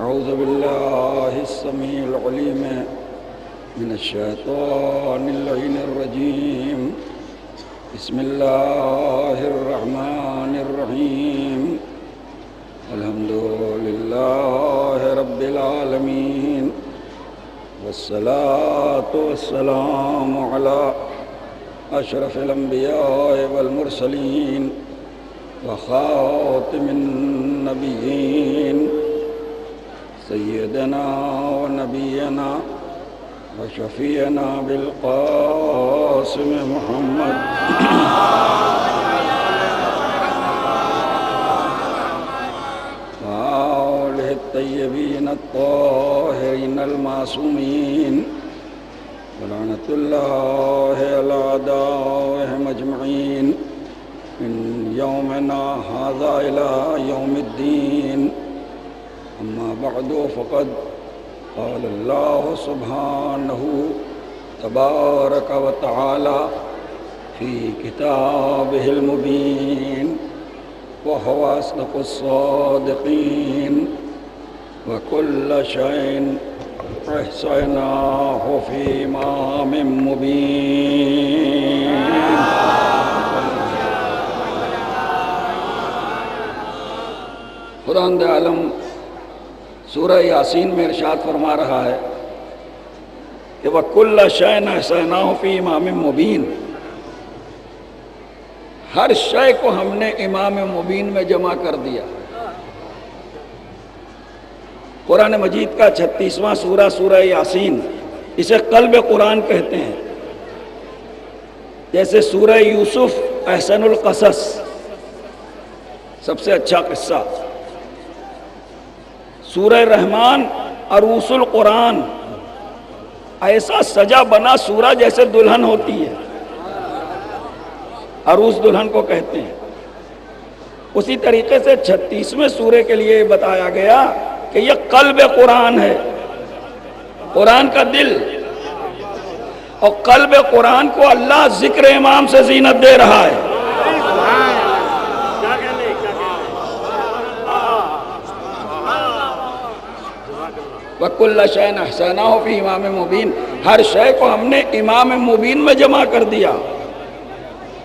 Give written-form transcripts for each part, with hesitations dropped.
أعوذ بالله السميع العليم من الشيطان اللعين الرجيم. بسم الله الرحمن الرحيم. الحمد لله رب العالمين، والصلاة والسلام على أشرف الأنبياء والمرسلين وخاتم النبيين سيدنا ونبينا وشفيعنا بالقاسم محمد وآله الطيبين الطاهرين المعصومين، ولعنة الله على أعدائهم أجمعين من يومنا هذا إلى يوم الدين. أما بعد، فقد قال الله سبحانه تبارك وتعالى في كتابه المبين، وهو أصدق الصادقين: وكل شيء أحصيناه في إمام مبين. خداوند عالم سورہ یاسین میں ارشاد فرما رہا ہے کہ وَكُلَّ شَيْءٍ أَحْصَيْنَاهُ فِي إِمَامٍ مُبِينٍ، ہر شے کو ہم نے امام مبین میں جمع کر دیا۔ قرآن مجید کا 36واں سورہ سورہ یاسین، اسے قلب قرآن کہتے ہیں۔ جیسے سورہ یوسف احسن القصص، سب سے اچھا قصہ، سورہ رحمان عروس القرآن، ایسا سجا بنا سورہ جیسے دلہن ہوتی ہے، عروس دلہن کو کہتے ہیں۔ اسی طریقے سے 36ویں سورے کے لیے بتایا گیا کہ یہ قلب قرآن ہے، قرآن کا دل، اور قلب قرآن کو اللہ ذکر امام سے زینت دے رہا ہے۔ وَكُلَّ شَيْءٍ أَحْصَيْنَاهُ فِي إِمَامٍ مُبِينٍ، ہر شے کو ہم نے امام مبین میں جمع کر دیا۔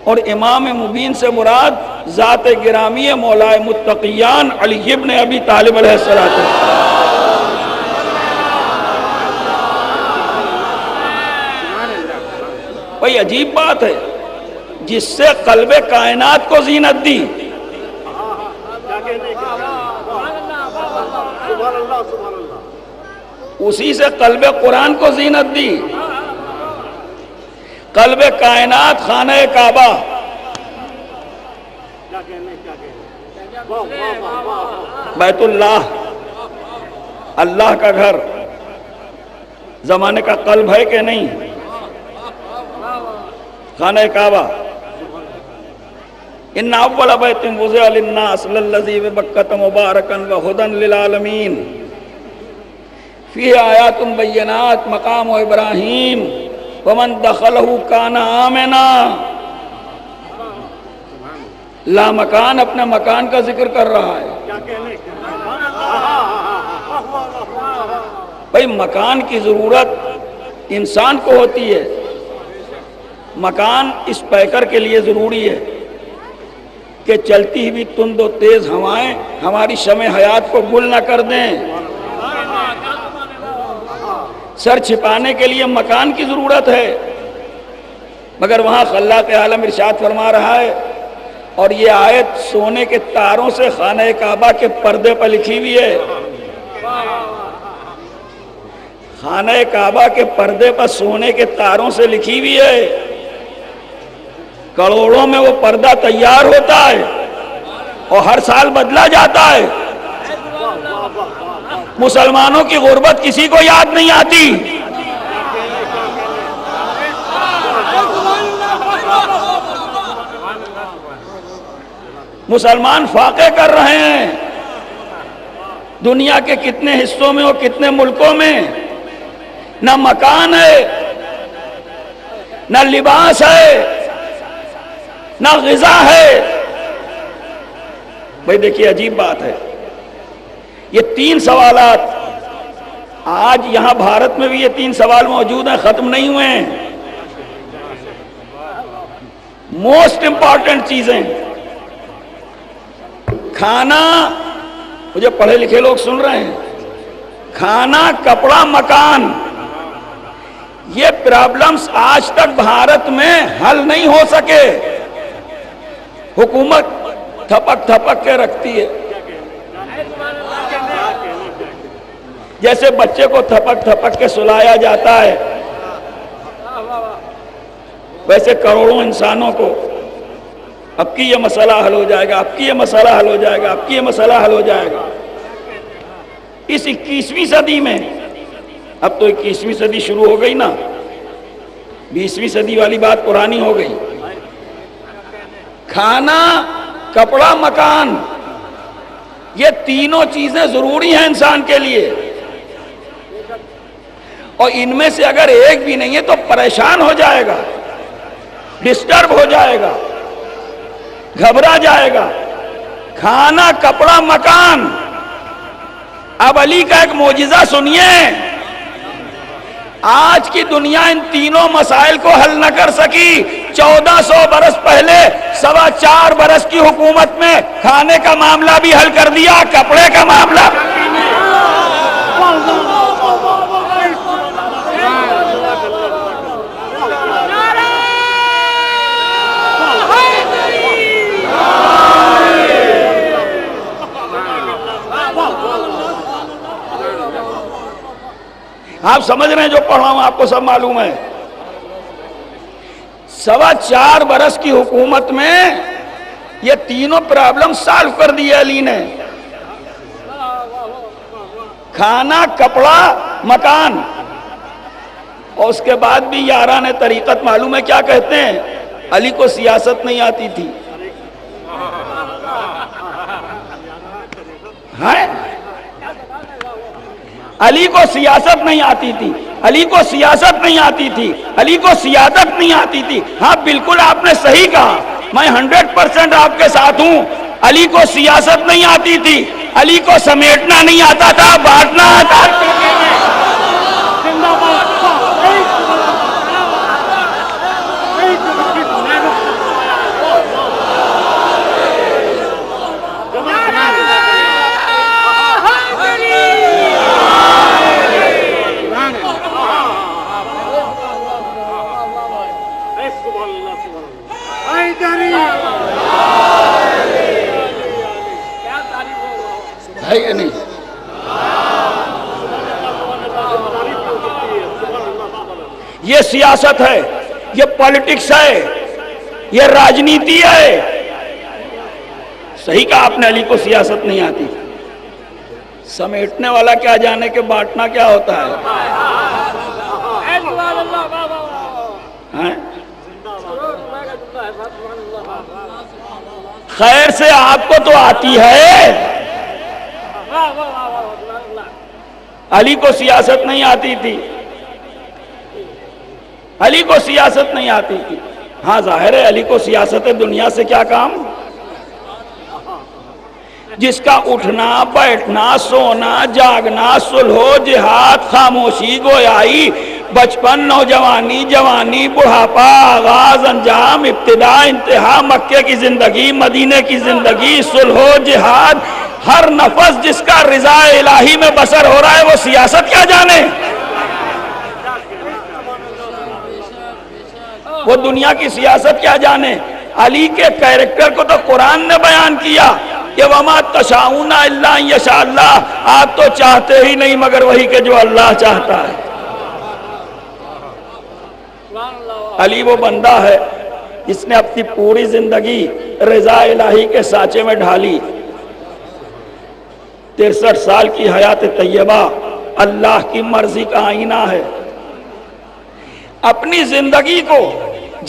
اور امام مبین سے مراد ذات گرامی مولا متقیان علی ابن ابی طالب علیہ السلام۔ بھئی عجیب بات ہے، جس سے قلب کائنات کو زینت دی، اسی سے قلب قرآن کو زینت دی۔ قلب کائنات خانہ کعبہ، بیت اللہ، اللہ کا گھر، زمانے کا قلب ہے کہ نہیں؟ خانہ کعبہ۔ ان اول بیت وضع للناس للذی ببکۃ مبارکا وہدی للعالمین فیہ آیات بینات مقام ابراہیم ومن دخلہ کان آمنا۔ لا مکان اپنے مکان کا ذکر کر رہا ہے۔ بھئی مکان کی ضرورت انسان کو ہوتی ہے، مکان اس پیکر کے لیے ضروری ہے کہ چلتی ہوئی تند و تیز ہوائیں ہماری شمع حیات کو گل نہ کر دیں۔ سر چھپانے کے لیے مکان کی ضرورت ہے، مگر وہاں خلاق عالم ارشاد فرما رہا ہے، اور یہ آیت سونے کے تاروں سے خانہ کعبہ کے پردے پر لکھی ہوئی ہے۔ خانہ کعبہ کے پردے پر سونے کے تاروں سے لکھی ہوئی ہے۔ کروڑوں میں وہ پردہ تیار ہوتا ہے اور ہر سال بدلا جاتا ہے۔ مسلمانوں کی غربت کسی کو یاد نہیں آتی۔ مسلمان فاقے کر رہے ہیں دنیا کے کتنے حصوں میں اور کتنے ملکوں میں، نہ مکان ہے، نہ لباس ہے، نہ غذا ہے۔ بھئی دیکھیے عجیب بات ہے، یہ 3 سوالات آج یہاں بھارت میں بھی یہ 3 سوال موجود ہیں، ختم نہیں ہوئے ہیں. موسٹ امپورٹنٹ چیزیں، کھانا، مجھے پڑھے لکھے لوگ سن رہے ہیں، کھانا، کپڑا، مکان، یہ پرابلمز آج تک بھارت میں حل نہیں ہو سکے. حکومت تھپک تھپک کے رکھتی ہے، جیسے بچے کو تھپک تھپک کے سلایا جاتا ہے، ویسے کروڑوں انسانوں کو اب کی یہ مسئلہ حل ہو جائے گا، اب کی یہ مسئلہ حل ہو جائے گا، اب کی یہ مسئلہ حل ہو جائے گا. اس 21ویں صدی میں، اب تو 21ویں صدی شروع ہو گئی نا، 20ویں صدی والی بات پرانی ہو گئی. کھانا، کپڑا، مکان، یہ تینوں چیزیں ضروری ہیں انسان کے لیے، اور ان میں سے اگر ایک بھی نہیں ہے تو پریشان ہو جائے گا، ڈسٹرب ہو جائے گا، گھبرا جائے گا. کھانا، کپڑا، مکان. اب علی کا ایک معجزہ سنیے. آج کی دنیا ان تینوں مسائل کو حل نہ کر سکی. 1400 برس پہلے 4.25 برس کی حکومت میں کھانے کا معاملہ بھی حل کر دیا، کپڑے کا معاملہ. آپ سمجھ رہے ہیں جو پڑھ رہا ہوں آپ کو سب معلوم ہے. 4.25 برس کی حکومت میں یہ تینوں پرابلم سالو کر دیے علی نے. کھانا، کپڑا، مکان. اور اس کے بعد بھی یاران طریقت معلوم ہے کیا کہتے ہیں؟ علی کو سیاست نہیں آتی تھی. علی کو سیاست نہیں آتی تھی، علی کو سیاست نہیں آتی تھی، علی کو سیادت نہیں آتی تھی. ہاں بالکل آپ نے صحیح کہا، میں 100% آپ کے ساتھ ہوں. علی کو سیاست نہیں آتی تھی، علی کو سمیٹنا نہیں آتا تھا، بانٹنا آتا تھا. ہے کہ نہیں؟ یہ سیاست ہے، یہ پالیٹکس ہے، یہ راجنیتی ہے. صحیح کہا آپ نے، علی کو سیاست نہیں آتی. سمیٹنے والا کیا جانے کہ بانٹنا کیا ہوتا ہے. خیر سے آپ کو تو آتی ہے، علی کو سیاست نہیں آتی تھی، علی کو سیاست نہیں آتی تھی. ہاں ظاہر ہے علی کو سیاست دنیا سے کیا کام، جس کا اٹھنا، بیٹھنا، سونا، جاگنا، صلح، جہاد، خاموشی، گویائی، بچپن، نوجوانی، جوانی، بڑھاپا، آغاز، انجام، ابتدا، انتہا، مکے کی زندگی، مدینے کی زندگی، صلح، جہاد، ہر نفس جس کا رضا الہی میں بسر ہو رہا ہے وہ سیاست کیا جانے، وہ دنیا کی سیاست کیا جانے. علی کے کیریکٹر کو تو قرآن نے بیان کیا کہ وَمَا تَشَاءُونَ إِلَّا أَن يَشَاءَ اللَّهُ. آپ تو چاہتے ہی نہیں مگر وہی کہ جو اللہ چاہتا ہے. علی وہ بندہ ہے جس نے اپنی پوری زندگی رضا الہی کے سانچے میں ڈھالی. 63 سال کی حیات طیبہ اللہ کی مرضی کا آئینہ ہے. اپنی زندگی کو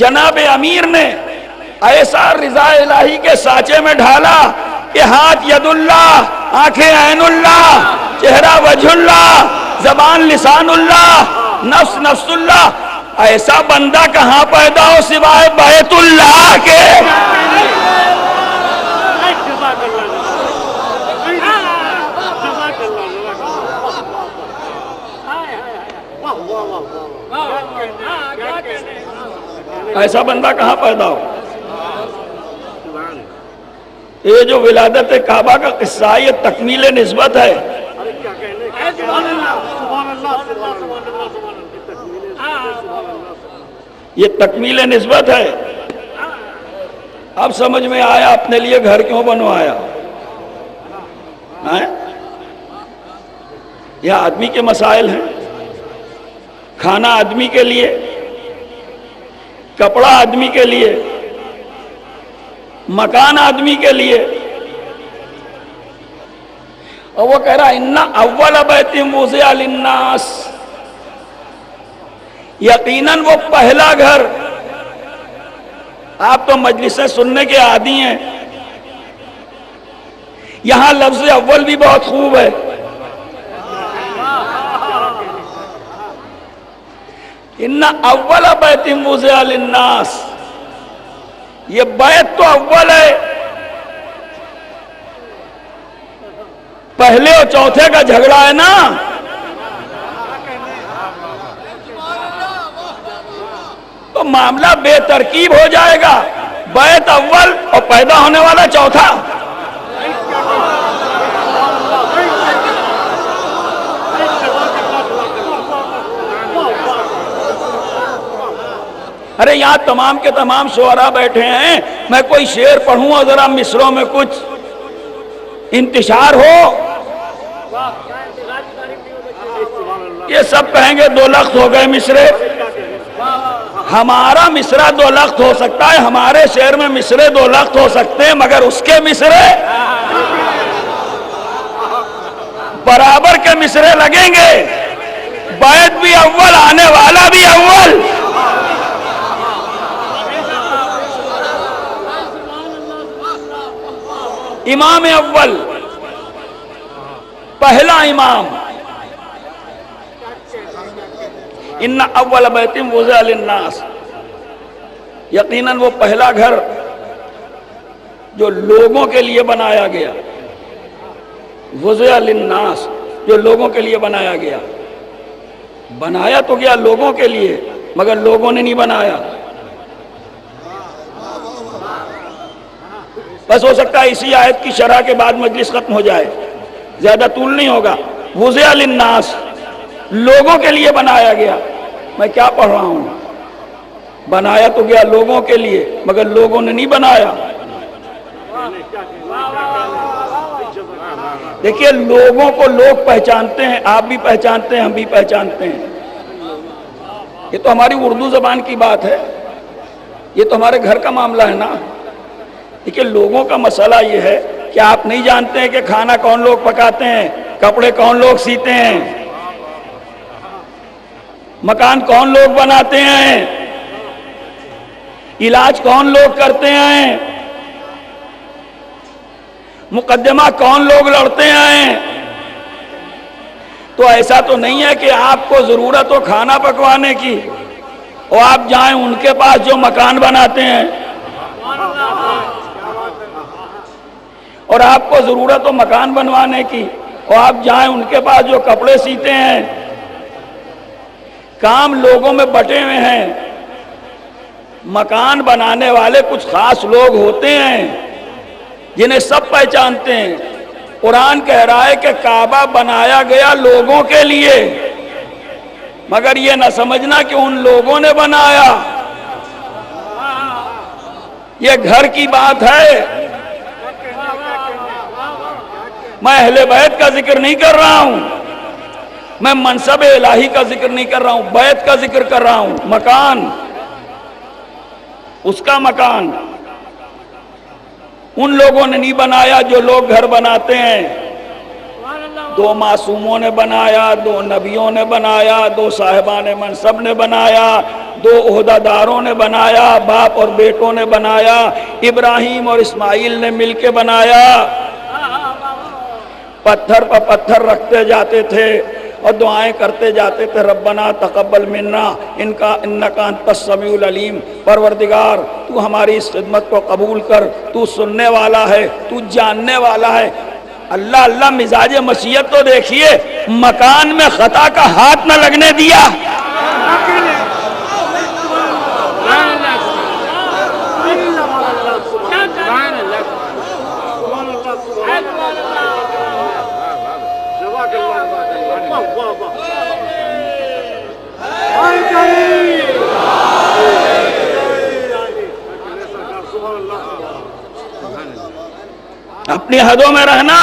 جناب امیر نے ایسا رضا الہی کے سانچے میں ڈھالا کہ ہاتھ ید اللہ، آنکھیں عین اللہ، چہرہ وجہ اللہ، زبان لسان اللہ، نفس نفس اللہ. ایسا بندہ کہاں پیدا ہو سوائے بیت اللہ کے. ایسا بندہ کہاں پیدا ہو؟ یہ جو ولادت کعبہ کا قصہ ہے یہ تکمیل نسبت ہے. یہ تکمیل نسبت ہے. اب سمجھ میں آیا اپنے لیے گھر کیوں بنوایا. یہ آدمی کے مسائل ہیں. کھانا آدمی کے لیے، کپڑا آدمی کے لیے، مکان آدمی کے لیے. اور وہ کہہ رہا ان اول بیت وضع للناس، یقیناً وہ پہلا گھر. آپ تو مجلسیں سننے کے عادی ہیں، یہاں لفظ اول بھی بہت خوب ہے. ان اول بیت وضع للناس، یہ بیت تو اول ہے. پہلے اور چوتھے کا جھگڑا ہے نا. تو معاملہ بے ترکیب ہو جائے گا. بیت اول اور پیدا ہونے والا چوتھا. ارے یہاں تمام کے تمام شعراء بیٹھے ہیں، میں کوئی شعر پڑھوں اور ذرا مصروں میں کچھ انتشار ہو. یہ سب کہیں گے 2 لخت ہو گئے مصرے. ہمارا مصرع 2 لخت ہو سکتا ہے، ہمارے شعر میں مصرے 2 لخت ہو سکتے ہیں، مگر اس کے مصرے برابر کے مصرے لگیں گے. بیت بھی اول، آنے والا بھی اول. امام اول، پہلا امام. ان اول بیت وضع للناس، یقیناً وہ پہلا گھر جو لوگوں کے لیے بنایا گیا. وضع للناس، جو لوگوں کے لیے بنایا گیا. بنایا تو گیا لوگوں کے لیے، مگر لوگوں نے نہیں بنایا. بس ہو سکتا ہے اسی آیت کی شرح کے بعد مجلس ختم ہو جائے، زیادہ طول نہیں ہوگا. وضع للناس، لوگوں کے لیے بنایا گیا. میں کیا پڑھ رہا ہوں؟ بنایا تو گیا لوگوں کے لیے، مگر لوگوں نے نہیں بنایا. دیکھیے لوگوں کو لوگ پہچانتے ہیں، آپ بھی پہچانتے ہیں، ہم بھی پہچانتے ہیں. یہ تو ہماری اردو زبان کی بات ہے، یہ تو ہمارے گھر کا معاملہ ہے نا. دیکھیے لوگوں کا مسئلہ یہ ہے کہ آپ نہیں جانتے ہیں کہ کھانا کون لوگ پکاتے ہیں، کپڑے کون لوگ سیتے ہیں، مکان کون لوگ بناتے ہیں، علاج کون لوگ کرتے ہیں، مقدمہ کون لوگ لڑتے ہیں. تو ایسا تو نہیں ہے کہ آپ کو ضرورت ہو کھانا پکوانے کی اور آپ جائیں ان کے پاس جو مکان بناتے ہیں، اور آپ کو ضرورت ہو مکان بنوانے کی اور آپ جائیں ان کے پاس جو کپڑے سیتے ہیں. کام لوگوں میں بٹے ہوئے ہیں. مکان بنانے والے کچھ خاص لوگ ہوتے ہیں جنہیں سب پہچانتے ہیں. قرآن کہہ رہا ہے کہ کعبہ بنایا گیا لوگوں کے لیے، مگر یہ نہ سمجھنا کہ ان لوگوں نے بنایا. یہ گھر کی بات ہے. میں اہل بیت کا ذکر نہیں کر رہا ہوں، میں منصب الہی کا ذکر نہیں کر رہا ہوں، بیت کا ذکر کر رہا ہوں. مکان، اس کا مکان ان لوگوں نے نہیں بنایا جو لوگ گھر بناتے ہیں. 2 معصوموں نے بنایا، 2 نبیوں نے بنایا، 2 صاحبان منصب نے بنایا، 2 عہدہ داروں نے بنایا، باپ اور بیٹوں نے بنایا، ابراہیم اور اسماعیل نے مل کے بنایا. پتھر پر پتھر رکھتے جاتے تھے اور دعائیں کرتے جاتے تھے، ربنا تقبل منا انکا انت السمیع العلیم. پروردگار تو ہماری اس خدمت کو قبول کر، تو سننے والا ہے، تو جاننے والا ہے. اللہ اللہ مزاج مشیت تو دیکھیے، مکان میں خطا کا ہاتھ نہ لگنے دیا. اپنی حدوں میں رہنا.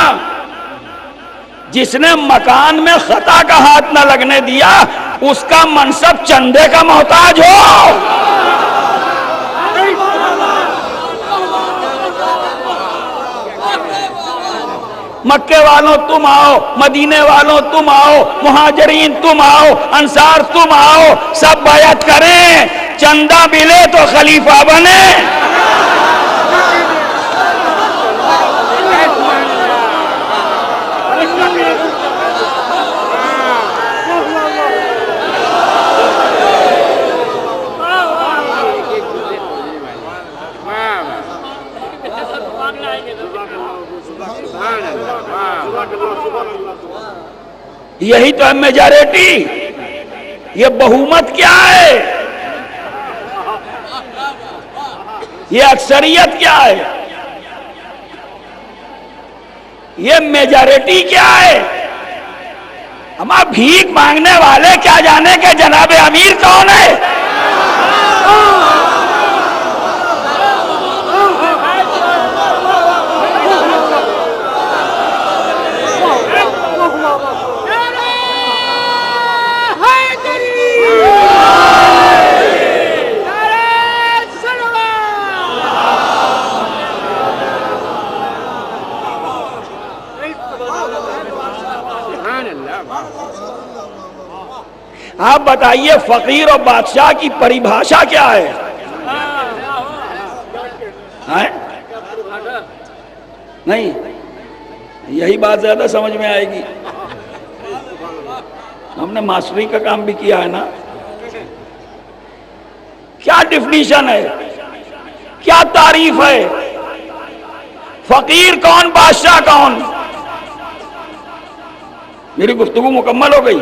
جس نے مکان میں خطا کا ہاتھ نہ لگنے دیا اس کا منصب چندے کا محتاج ہو. مکے والوں تم آؤ، مدینے والوں تم آؤ، مہاجرین تم آؤ، انصار تم آؤ، سب بیعت کریں، چندہ ملے تو خلیفہ بنے. یہی تو ہے میجارٹی. یہ بہومت کیا ہے؟ یہ اکثریت کیا ہے؟ یہ میجارٹی کیا ہے؟ ہمارا بھیک مانگنے والے کیا جانے کہ جناب امیر کون ہے؟ آپ بتائیے فقیر اور بادشاہ کی پریبھاشا کیا ہے؟ نہیں، یہی بات زیادہ سمجھ میں آئے گی. ہم نے ماسٹری کا کام بھی کیا ہے نا. کیا ڈیفینیشن ہے، کیا تعریف ہے؟ فقیر کون، بادشاہ کون؟ میری گفتگو مکمل ہو گئی.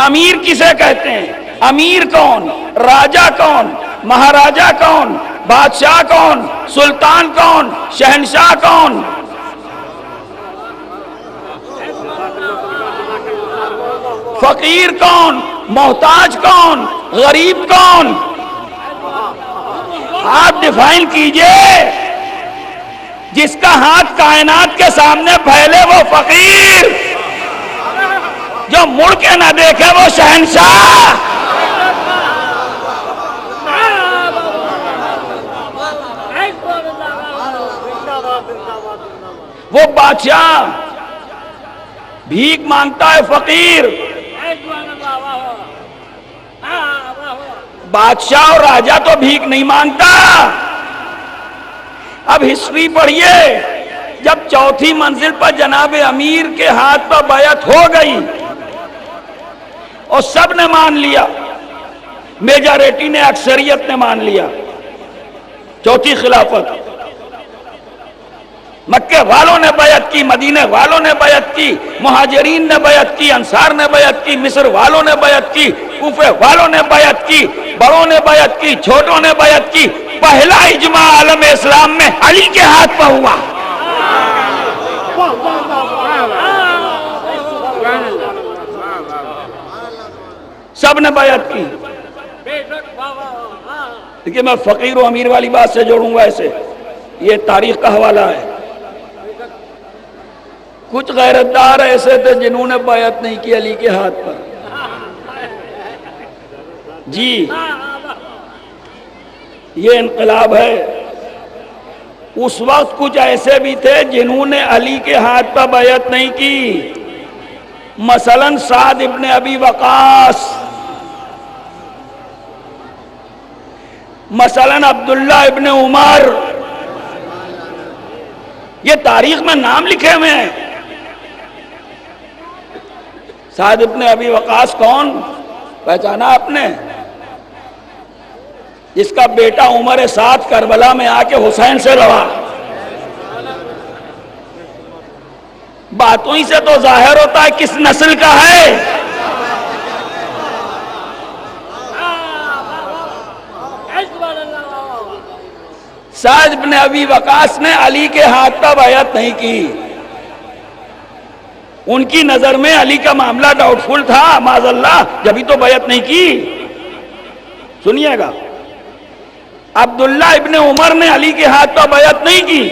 امیر کسے کہتے ہیں؟ امیر کون، راجہ کون، مہاراجہ کون، بادشاہ کون، سلطان کون، شہنشاہ کون؟ فقیر کون، محتاج کون، غریب کون؟ آپ ڈیفائن کیجئے. جس کا ہاتھ کائنات کے سامنے پھیلے وہ فقیر، جو مڑ کے نہ دیکھے وہ شہنشاہ. وہ بادشاہ بھیک مانگتا ہے، فقیر. بادشاہ اور راجہ تو بھیک نہیں مانگتا. اب ہسٹری پڑھیے. جب چوتھی منزل پر جناب امیر کے ہاتھ پر بیعت ہو گئی اور سب نے مان لیا، میجارٹی نے، اکثریت نے مان لیا، چوتھی خلافت. مکے والوں نے بیعت کی، مدینے والوں نے بیعت کی، مہاجرین نے بیعت کی، انصار نے بیعت کی، مصر والوں نے بیعت کی، کوفے والوں نے بیعت کی، بڑوں نے بیعت کی، چھوٹوں نے بیعت کی. پہلا اجماع عالم اسلام میں علی کے ہاتھ پر ہوا. سب نے بیعت کی. لیکن میں فقیر و امیر والی بات سے جوڑوں گا اسے. یہ تاریخ کا حوالہ ہے. کچھ غیرتدار ایسے تھے جنہوں نے بیعت نہیں کی علی کے ہاتھ پر. جی، یہ انقلاب ہے. اس وقت کچھ ایسے بھی تھے جنہوں نے علی کے ہاتھ پر بیعت نہیں کی. مثلا سعد ابن ابی وقاص، مثلا عبداللہ ابن عمر. یہ تاریخ میں نام لکھے ہوئے ہیں. سعد ابن ابی وقاص کون؟ پہچانا آپ نے؟ جس کا بیٹا عمر سعد کربلا میں آ کے حسین سے لڑا. باتوں ہی سے تو ظاہر ہوتا ہے کس نسل کا ہے. سعد ابن ابی وقاص نے علی کے ہاتھ پر بیعت نہیں کی. ان کی نظر میں علی کا معاملہ ڈاؤٹ فل تھا معاذ اللہ، جبھی تو بیعت نہیں کی۔ سنیے گا، عبداللہ ابن عمر نے علی کے ہاتھ پر بیعت نہیں کی،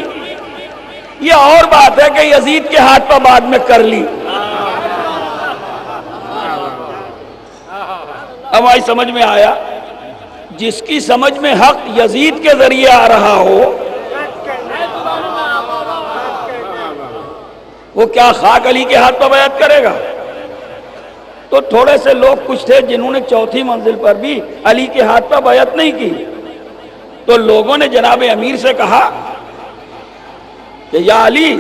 یہ اور بات ہے کہ یزید کے ہاتھ پر بعد میں کر لی۔ اب آئی سمجھ میں آیا؟ جس کی سمجھ میں حق یزید کے ذریعے آ رہا ہو وہ کیا خاک علی کے ہاتھ پر بیعت کرے گا؟ تو تھوڑے سے لوگ کچھ تھے جنہوں نے چوتھی منزل پر بھی علی کے ہاتھ پر بیعت نہیں کی، تو لوگوں نے جناب امیر سے کہا کہ یا علی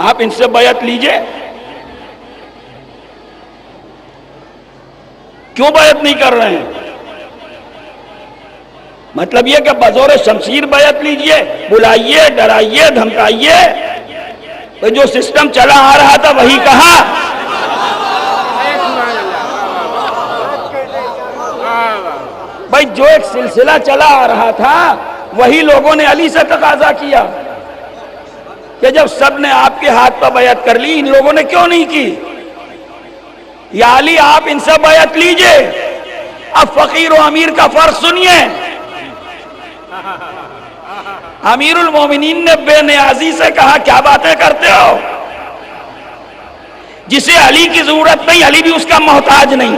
آپ ان سے بیعت لیجئے۔ کیوں بیعت نہیں کر رہے ہیں؟ مطلب یہ کہ بزور شمشیر بیعت لیجئے، بلائیے، ڈرائیے، دھمکائیے، تو جو سسٹم چلا آ رہا تھا وہی کہا۔ بھائی جو ایک سلسلہ چلا آ رہا تھا وہی لوگوں نے علی سے تقاضا کیا کہ جب سب نے آپ کے ہاتھ پر بیعت کر لی ان لوگوں نے کیوں نہیں کی؟ یا علی آپ ان سے بیعت لیجئے۔ اب فقیر و امیر کا فرق سنیے۔ امیر المومنین نے بے نیازی سے کہا کیا باتیں کرتے ہو؟ جسے علی کی ضرورت نہیں علی بھی اس کا محتاج نہیں۔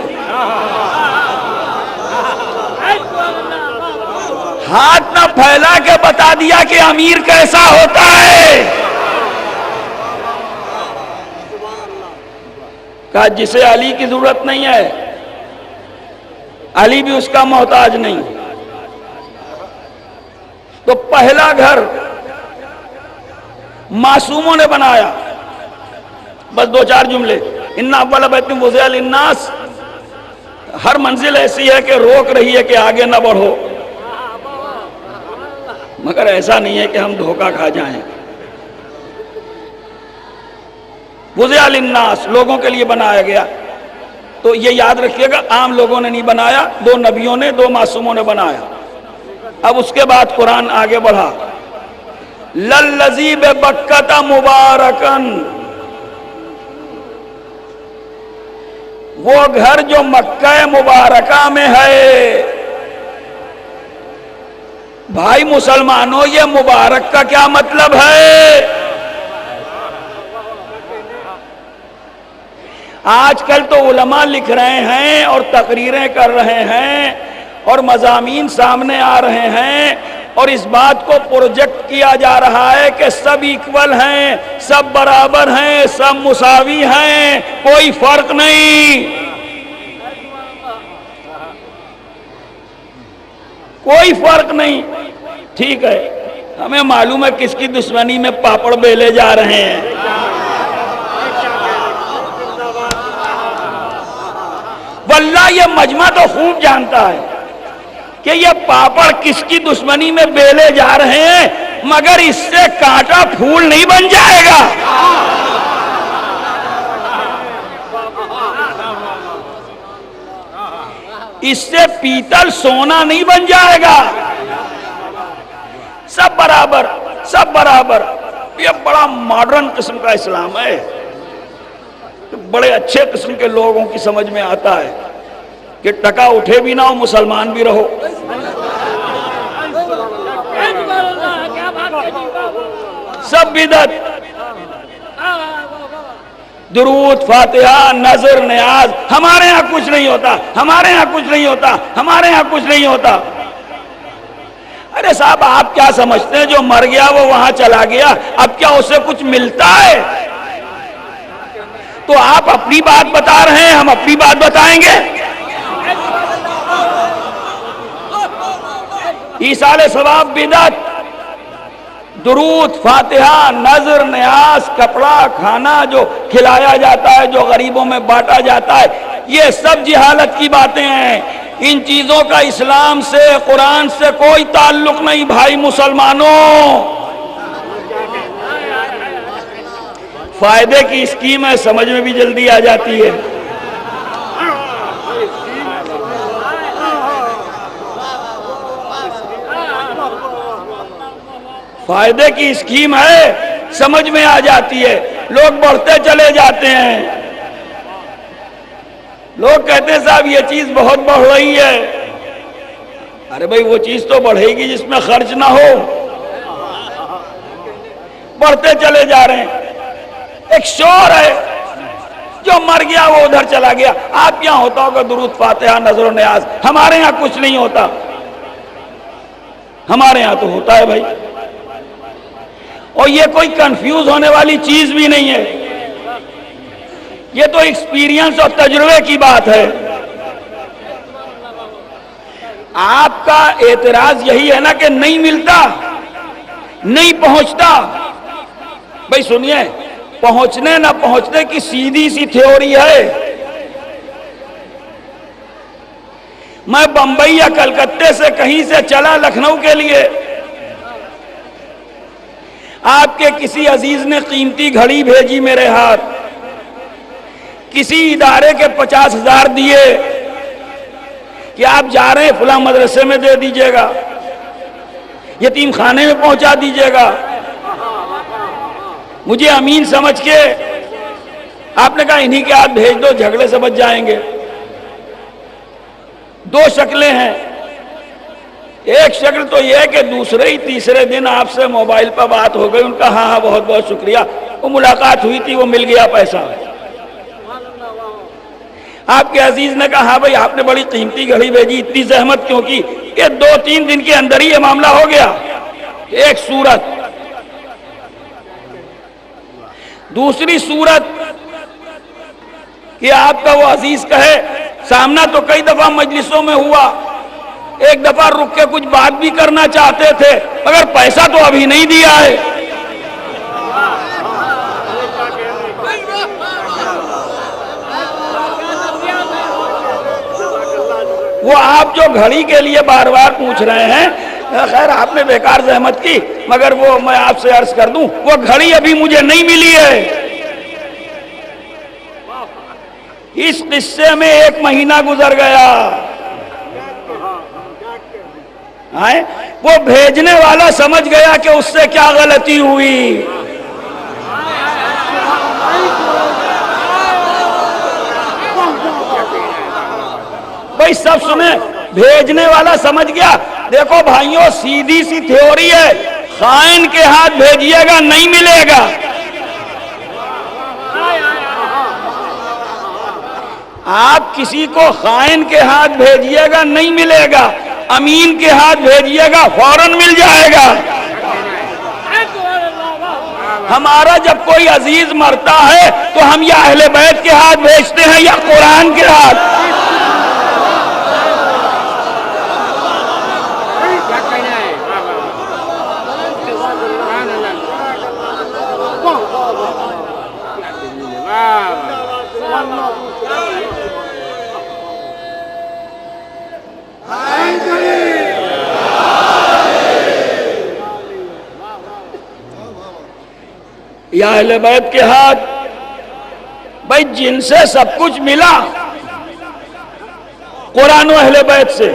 ہاتھ نہ پھیلا کے بتا دیا کہ امیر کیسا ہوتا ہے۔ کہا جسے علی کی ضرورت نہیں ہے علی بھی اس کا محتاج نہیں۔ تو پہلا گھر معصوموں نے بنایا، بس دو چار جملے، ان اول بیت وضع للناس، ہر منزل ایسی ہے کہ روک رہی ہے کہ آگے نہ بڑھو، مگر ایسا نہیں ہے کہ ہم دھوکہ کھا جائیں۔ وضع للناس لوگوں کے لیے بنایا گیا، تو یہ یاد رکھیے گا عام لوگوں نے نہیں بنایا، دو نبیوں نے دو معصوموں نے بنایا۔ اب اس کے بعد قرآن آگے بڑھا، للذی ببکۃ مبارکن، وہ گھر جو مکہ مبارکہ میں ہے۔ بھائی مسلمانوں یہ مبارک کا کیا مطلب ہے؟ آج کل تو علماء لکھ رہے ہیں اور تقریریں کر رہے ہیں اور مضامین سامنے آ رہے ہیں اور اس بات کو پروجیکٹ کیا جا رہا ہے کہ سب ایکول ہیں، سب برابر ہیں، سب مساوی ہیں، کوئی فرق نہیں، کوئی فرق نہیں۔ ٹھیک ہے، ہمیں معلوم ہے کس کی دشمنی میں پاپڑ بیلے جا رہے ہیں۔ واللہ یہ مجمع تو خوب جانتا ہے کہ یہ پاپڑ کس کی دشمنی میں بیلے جا رہے ہیں، مگر اس سے کانٹا پھول نہیں بن جائے گا۔ اس سے پیتل سونا نہیں بن جائے گا۔ سب برابر، سب برابر۔ یہ بڑا ماڈرن قسم کا اسلام ہے، بڑے اچھے قسم کے لوگوں کی سمجھ میں آتا ہے کہ ٹکا اٹھے بھی نہ ہو مسلمان بھی رہو۔ سب بدعت، درود، فاتحہ، نذر، نیاز، ہمارے ہاں کچھ نہیں ہوتا، ہمارے ہاں کچھ نہیں ہوتا، ہمارے ہاں کچھ نہیں ہوتا۔ ارے صاحب آپ کیا سمجھتے ہیں جو مر گیا وہ وہاں چلا گیا، اب کیا اسے کچھ ملتا ہے؟ تو آپ اپنی بات بتا رہے ہیں، ہم اپنی بات بتائیں گے۔ ایصال ثواب بدعت، درود، فاتحہ، نذر، نیاز، کپڑا، کھانا جو کھلایا جاتا ہے، جو غریبوں میں بانٹا جاتا ہے، یہ سب جہالت کی باتیں ہیں۔ ان چیزوں کا اسلام سے، قرآن سے کوئی تعلق نہیں بھائی مسلمانوں۔ فائدے کی اسکیم ہے، سمجھ میں بھی جلدی آ جاتی ہے۔ فائدے کی اسکیم ہے، سمجھ میں آ جاتی ہے۔ لوگ بڑھتے چلے جاتے ہیں. لوگ کہتے ہیں صاحب یہ چیز بہت بڑھ رہی ہے. ارے بھائی وہ چیز تو بڑھے گی جس میں خرچ نہ ہو. بڑھتے چلے جا رہے ہیں. ایک شور ہے جو مر گیا وہ ادھر چلا گیا. آپ یہاں ہوتا ہوگا درود فاتحہ نذر و نیاز, ہمارے یہاں کچھ نہیں ہوتا. ہمارے یہاں تو ہوتا ہے بھائی, اور یہ کوئی کنفیوز ہونے والی چیز بھی نہیں ہے. یہ تو ایکسپیرینس اور تجربے کی بات ہے. آپ کا اعتراض یہی ہے نا کہ نہیں ملتا, نہیں پہنچتا. بھائی سنیے, پہنچنے نہ پہنچنے کی سیدھی سی تھیوری ہے. میں بمبئی یا کلکتے سے کہیں سے چلا لکھنؤ کے لیے, آپ کے کسی عزیز نے قیمتی گھڑی بھیجی میرے ہاتھ, کسی ادارے کے 50,000 دیے کہ آپ جا رہے ہیں فلاں مدرسے میں دے دیجئے گا, یتیم خانے میں پہنچا دیجئے گا. مجھے امین سمجھ کے آپ نے کہا انہی کے ہاتھ بھیج دو, جھگڑے سے بچ جائیں گے. دو شکلیں ہیں. ایک شکل تو یہ ہے کہ دوسرے ہی تیسرے دن آپ سے موبائل پر بات ہو گئی, ان کا ہاں بہت بہت شکریہ, وہ ملاقات ہوئی تھی, وہ مل گیا پیسہ. آپ کے عزیز نے کہا ہاں بھائی آپ نے بڑی قیمتی گھڑی بھیجی, اتنی زحمت کیوں کی؟ یہ 2-3 دن کے اندر ہی یہ معاملہ ہو گیا. ایک صورت. دوسری صورت کہ آپ کا وہ عزیز کہے, سامنا تو کئی دفعہ مجلسوں میں ہوا, ایک دفعہ رک کے کچھ بات بھی کرنا چاہتے تھے مگر پیسہ تو ابھی نہیں دیا ہے. وہ آپ جو گھڑی کے لیے بار بار پوچھ رہے ہیں, خیر آپ نے بیکار زحمت کی, مگر وہ میں آپ سے عرض کر دوں وہ گھڑی ابھی مجھے نہیں ملی ہے. اس قصے میں 1 مہینہ گزر گیا. وہ بھیجنے والا سمجھ گیا کہ اس سے کیا غلطی ہوئی. بھائی سب سنیں, بھیجنے والا سمجھ گیا. دیکھو بھائیوں, سیدھی سی تھیوری ہے, خائن کے ہاتھ بھیجیے گا نہیں ملے گا. آپ کسی کو خائن کے ہاتھ بھیجیے گا نہیں ملے گا, امین کے ہاتھ بھیجیے گا فوراً مل جائے گا. ہمارا جب کوئی عزیز مرتا ہے تو ہم یا اہل بیت کے ہاتھ بھیجتے ہیں یا قرآن کے ہاتھ. یا اہل بیت کے ہاتھ. بھائی جن سے سب کچھ ملا قرآن و اہل بیت سے,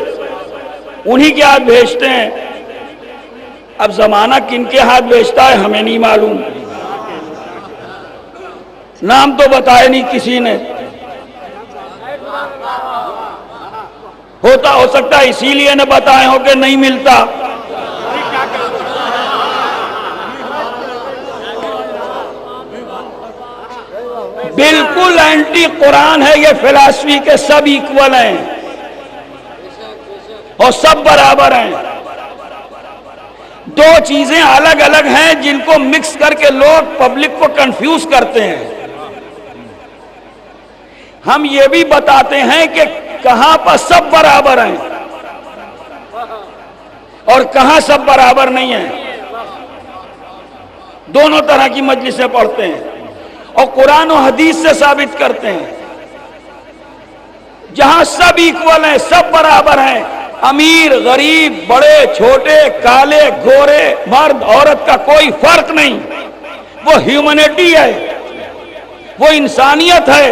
انہی کے ہاتھ بھیجتے ہیں. اب زمانہ کن کے ہاتھ بھیجتا ہے ہمیں نہیں معلوم, نام تو بتائے نہیں کسی نے. ہو سکتا ہے اسی لیے نہ بتائے ہو کہ نہیں ملتا. بالکل اینٹی قرآن ہے یہ فلسفی کے, سب ایکول ہیں اور سب برابر ہیں. دو چیزیں الگ الگ ہیں جن کو مکس کر کے لوگ پبلک کو کنفیوز کرتے ہیں. ہم یہ بھی بتاتے ہیں کہ کہاں پر سب برابر ہیں اور کہاں سب برابر نہیں ہیں. دونوں طرح کی مجلسیں پڑھتے ہیں اور قرآن و حدیث سے ثابت کرتے ہیں. جہاں سب ایکول ہیں, سب برابر ہیں, امیر غریب بڑے چھوٹے کالے گورے مرد عورت کا کوئی فرق نہیں. وہ ہیومنٹی ہے, وہ انسانیت ہے,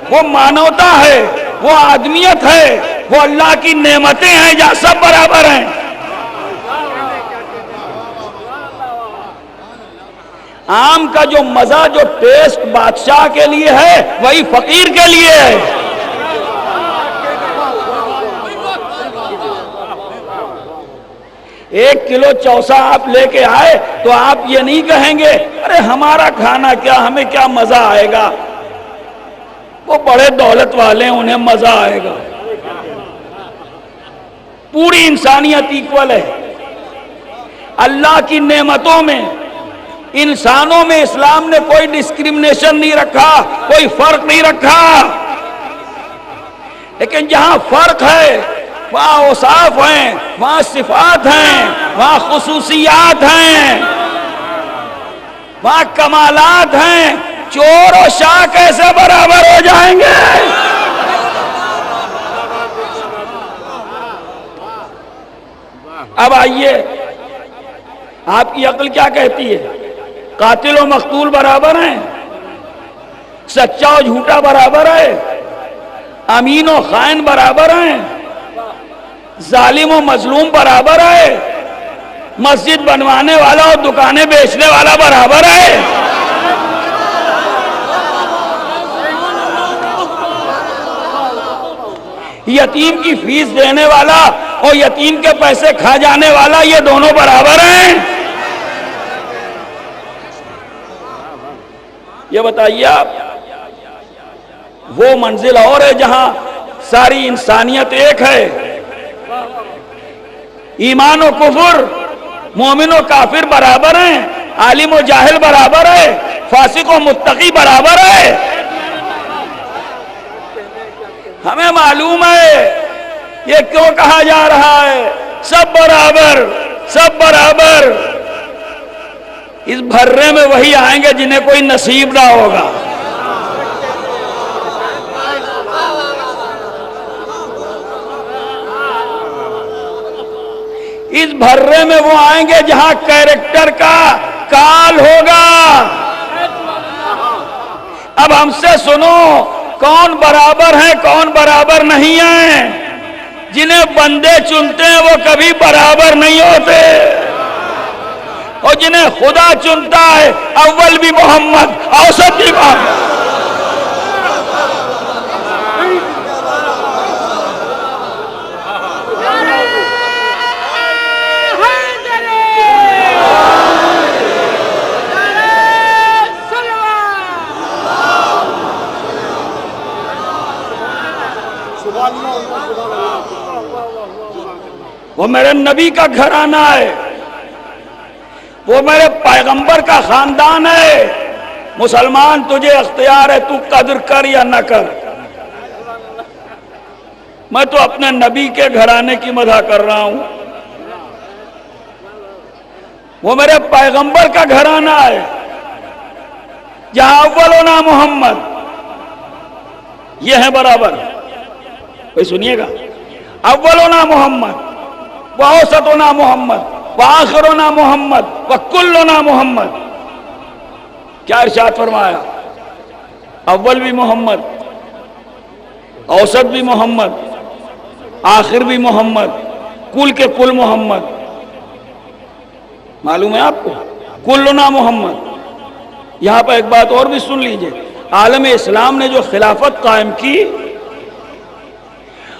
وہ مانوتا ہے, وہ آدمیت ہے, وہ اللہ کی نعمتیں ہیں جہاں سب برابر ہیں. آم کا جو مزہ، جو ٹیسٹ بادشاہ کے لیے ہے وہی فقیر کے لیے ہے۔ ایک کلو چوسا آپ لے کے آئے تو آپ یہ نہیں کہیں گے ارے ہمارا کھانا کیا، ہمیں کیا مزہ آئے گا، وہ بڑے دولت والے ہیں انہیں مزہ آئے گا۔ پوری انسانیت ایکول ہے۔ اللہ کی نعمتوں میں، انسانوں میں اسلام نے کوئی ڈسکریمنیشن نہیں رکھا، کوئی فرق نہیں رکھا، لیکن جہاں فرق ہے وہاں اوصاف ہیں، وہاں صفات ہیں، وہاں خصوصیات ہیں، وہاں کمالات ہیں۔ چور و شاہ کیسے برابر ہو جائیں گے؟ اب آئیے، آپ کی عقل کیا کہتی ہے؟ قاتل و مقتول برابر ہیں، سچا و جھوٹا برابر ہے، امین و خائن برابر ہیں، ظالم و مظلوم برابر ہے، مسجد بنوانے والا اور دکانیں بیچنے والا برابر ہے۔ یتیم کی فیس دینے والا اور یتیم کے پیسے کھا جانے والا، یہ دونوں برابر ہیں۔ یہ بتائیے آپ، وہ منزل اور ہے جہاں ساری انسانیت ایک ہے، ایمان و کفر، مومن و کافر برابر ہیں، عالم و جاہل برابر ہے، فاسق و متقی برابر ہے۔ ہمیں معلوم ہے یہ کیوں کہا جا رہا ہے سب برابر، سب برابر۔ اس بھرے میں وہی آئیں گے جنہیں کوئی نصیب نہ ہوگا۔ اس بھرے میں وہ آئیں گے جہاں کیریکٹر کا کال ہوگا۔ اب ہم سے سنو، کون برابر ہیں کون برابر نہیں ہیں؟ جنہیں بندے چنتے ہیں وہ کبھی برابر نہیں ہوتے، اور جنہیں خدا چنتا ہے اول بھی محمد اوسط بھی محمد۔ وہ میرے نبی کا گھرانہ ہے، وہ میرے پیغمبر کا خاندان ہے۔ مسلمان تجھے اختیار ہے، تو قدر کر یا نہ کر۔ میں تو اپنے نبی کے گھرانے کی مدح کر رہا ہوں، وہ میرے پیغمبر کا گھرانہ ہے جہاں اولنا محمد، یہ ہے برابر۔ کوئی سنیے گا، اولنا محمد وَأَوْسَطُنَا محمد وَآخِرُنَا محمد وَكُلُّنَا محمد۔ کیا ارشاد فرمایا؟ اول بھی محمد، اوسط بھی محمد، آخر بھی محمد، کل کے کل محمد۔ معلوم ہے آپ کو؟ کلنا محمد۔ یہاں پر ایک بات اور بھی سن لیجئے، عالم اسلام نے جو خلافت قائم کی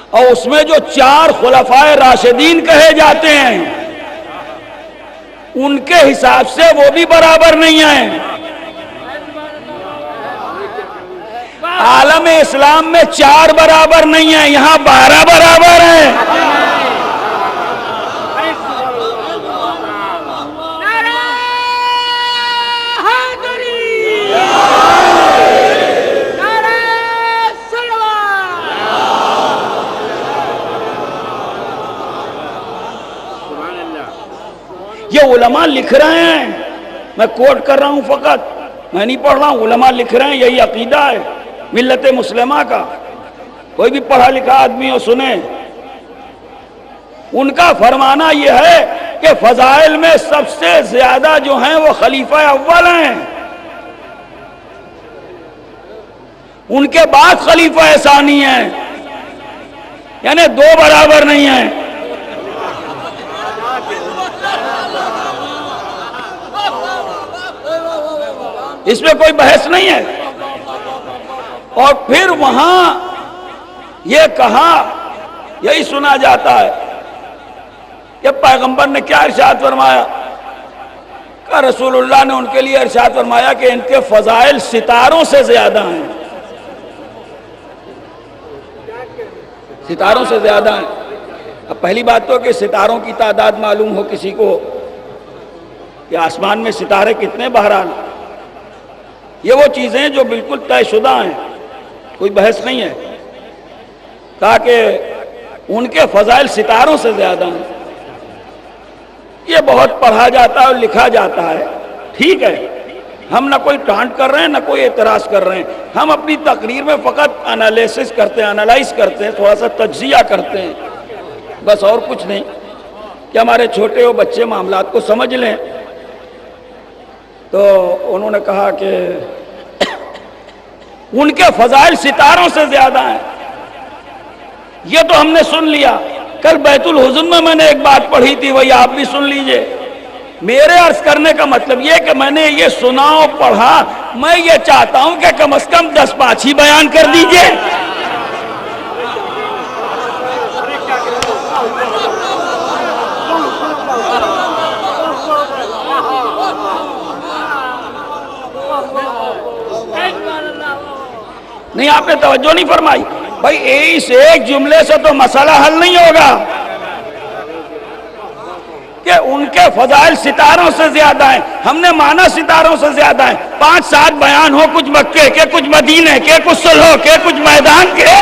اور اس میں جو 4 خلفائے راشدین کہے جاتے ہیں، ان کے حساب سے وہ بھی برابر نہیں ہیں۔ عالم اسلام میں 4 برابر نہیں ہیں، یہاں 12 برابر ہیں۔ یہ علماء لکھ رہے ہیں، میں کوٹ کر رہا ہوں فقط، میں نہیں پڑھ رہا ہوں، علماء لکھ رہے ہیں، یہی عقیدہ ہے ملت مسلمہ کا۔ کوئی بھی پڑھا لکھا آدمی ہو سنے، ان کا فرمانا یہ ہے کہ فضائل میں سب سے زیادہ جو ہیں وہ خلیفہ اول ہیں، ان کے بعد خلیفہ ثانی ہیں، یعنی 2 برابر نہیں ہیں۔ اس میں کوئی بحث نہیں ہے. اور پھر وہاں یہ کہا، یہی سنا جاتا ہے کہ پیغمبر نے کیا ارشاد فرمایا کہ رسول اللہ نے ان کے لیے ارشاد فرمایا کہ ان کے فضائل ستاروں سے زیادہ ہیں. ستاروں سے زیادہ ہیں. اب پہلی بات تو کہ ستاروں کی تعداد معلوم ہو کسی کو کہ آسمان میں ستارے کتنے، بہرحال یہ وہ چیزیں جو بالکل طے شدہ ہیں، کوئی بحث نہیں ہے. کہا کہ ان کے فضائل ستاروں سے زیادہ ہیں. یہ بہت پڑھا جاتا ہے اور لکھا جاتا ہے، ٹھیک ہے، ہم نہ کوئی ٹانٹ کر رہے ہیں نہ کوئی اعتراض کر رہے ہیں. ہم اپنی تقریر میں فقط انالیسس کرتے ہیں، انالائز کرتے ہیں، تھوڑا سا تجزیہ کرتے ہیں، بس اور کچھ نہیں، کہ ہمارے چھوٹے اور بچے معاملات کو سمجھ لیں. تو انہوں نے کہا کہ ان کے فضائل ستاروں سے زیادہ ہیں. یہ تو ہم نے سن لیا. کل بیت الحزن میں نے ایک بات پڑھی تھی، وہی آپ بھی سن لیجئے. میرے عرض کرنے کا مطلب یہ کہ میں نے یہ سنا اور پڑھا، میں یہ چاہتا ہوں کہ کم از کم 10 پانچ ہی بیان کر دیجئے. نہیں، آپ نے توجہ نہیں فرمائی. بھائی اس ایک جملے سے تو مسئلہ حل نہیں ہوگا کہ ان کے فضائل ستاروں سے زیادہ ہیں. ہم نے مانا ستاروں سے زیادہ ہیں. 5-7 بیان ہو، کچھ مکے کے، کچھ مدینے کے، کچھ صلح کے، کچھ میدان کے.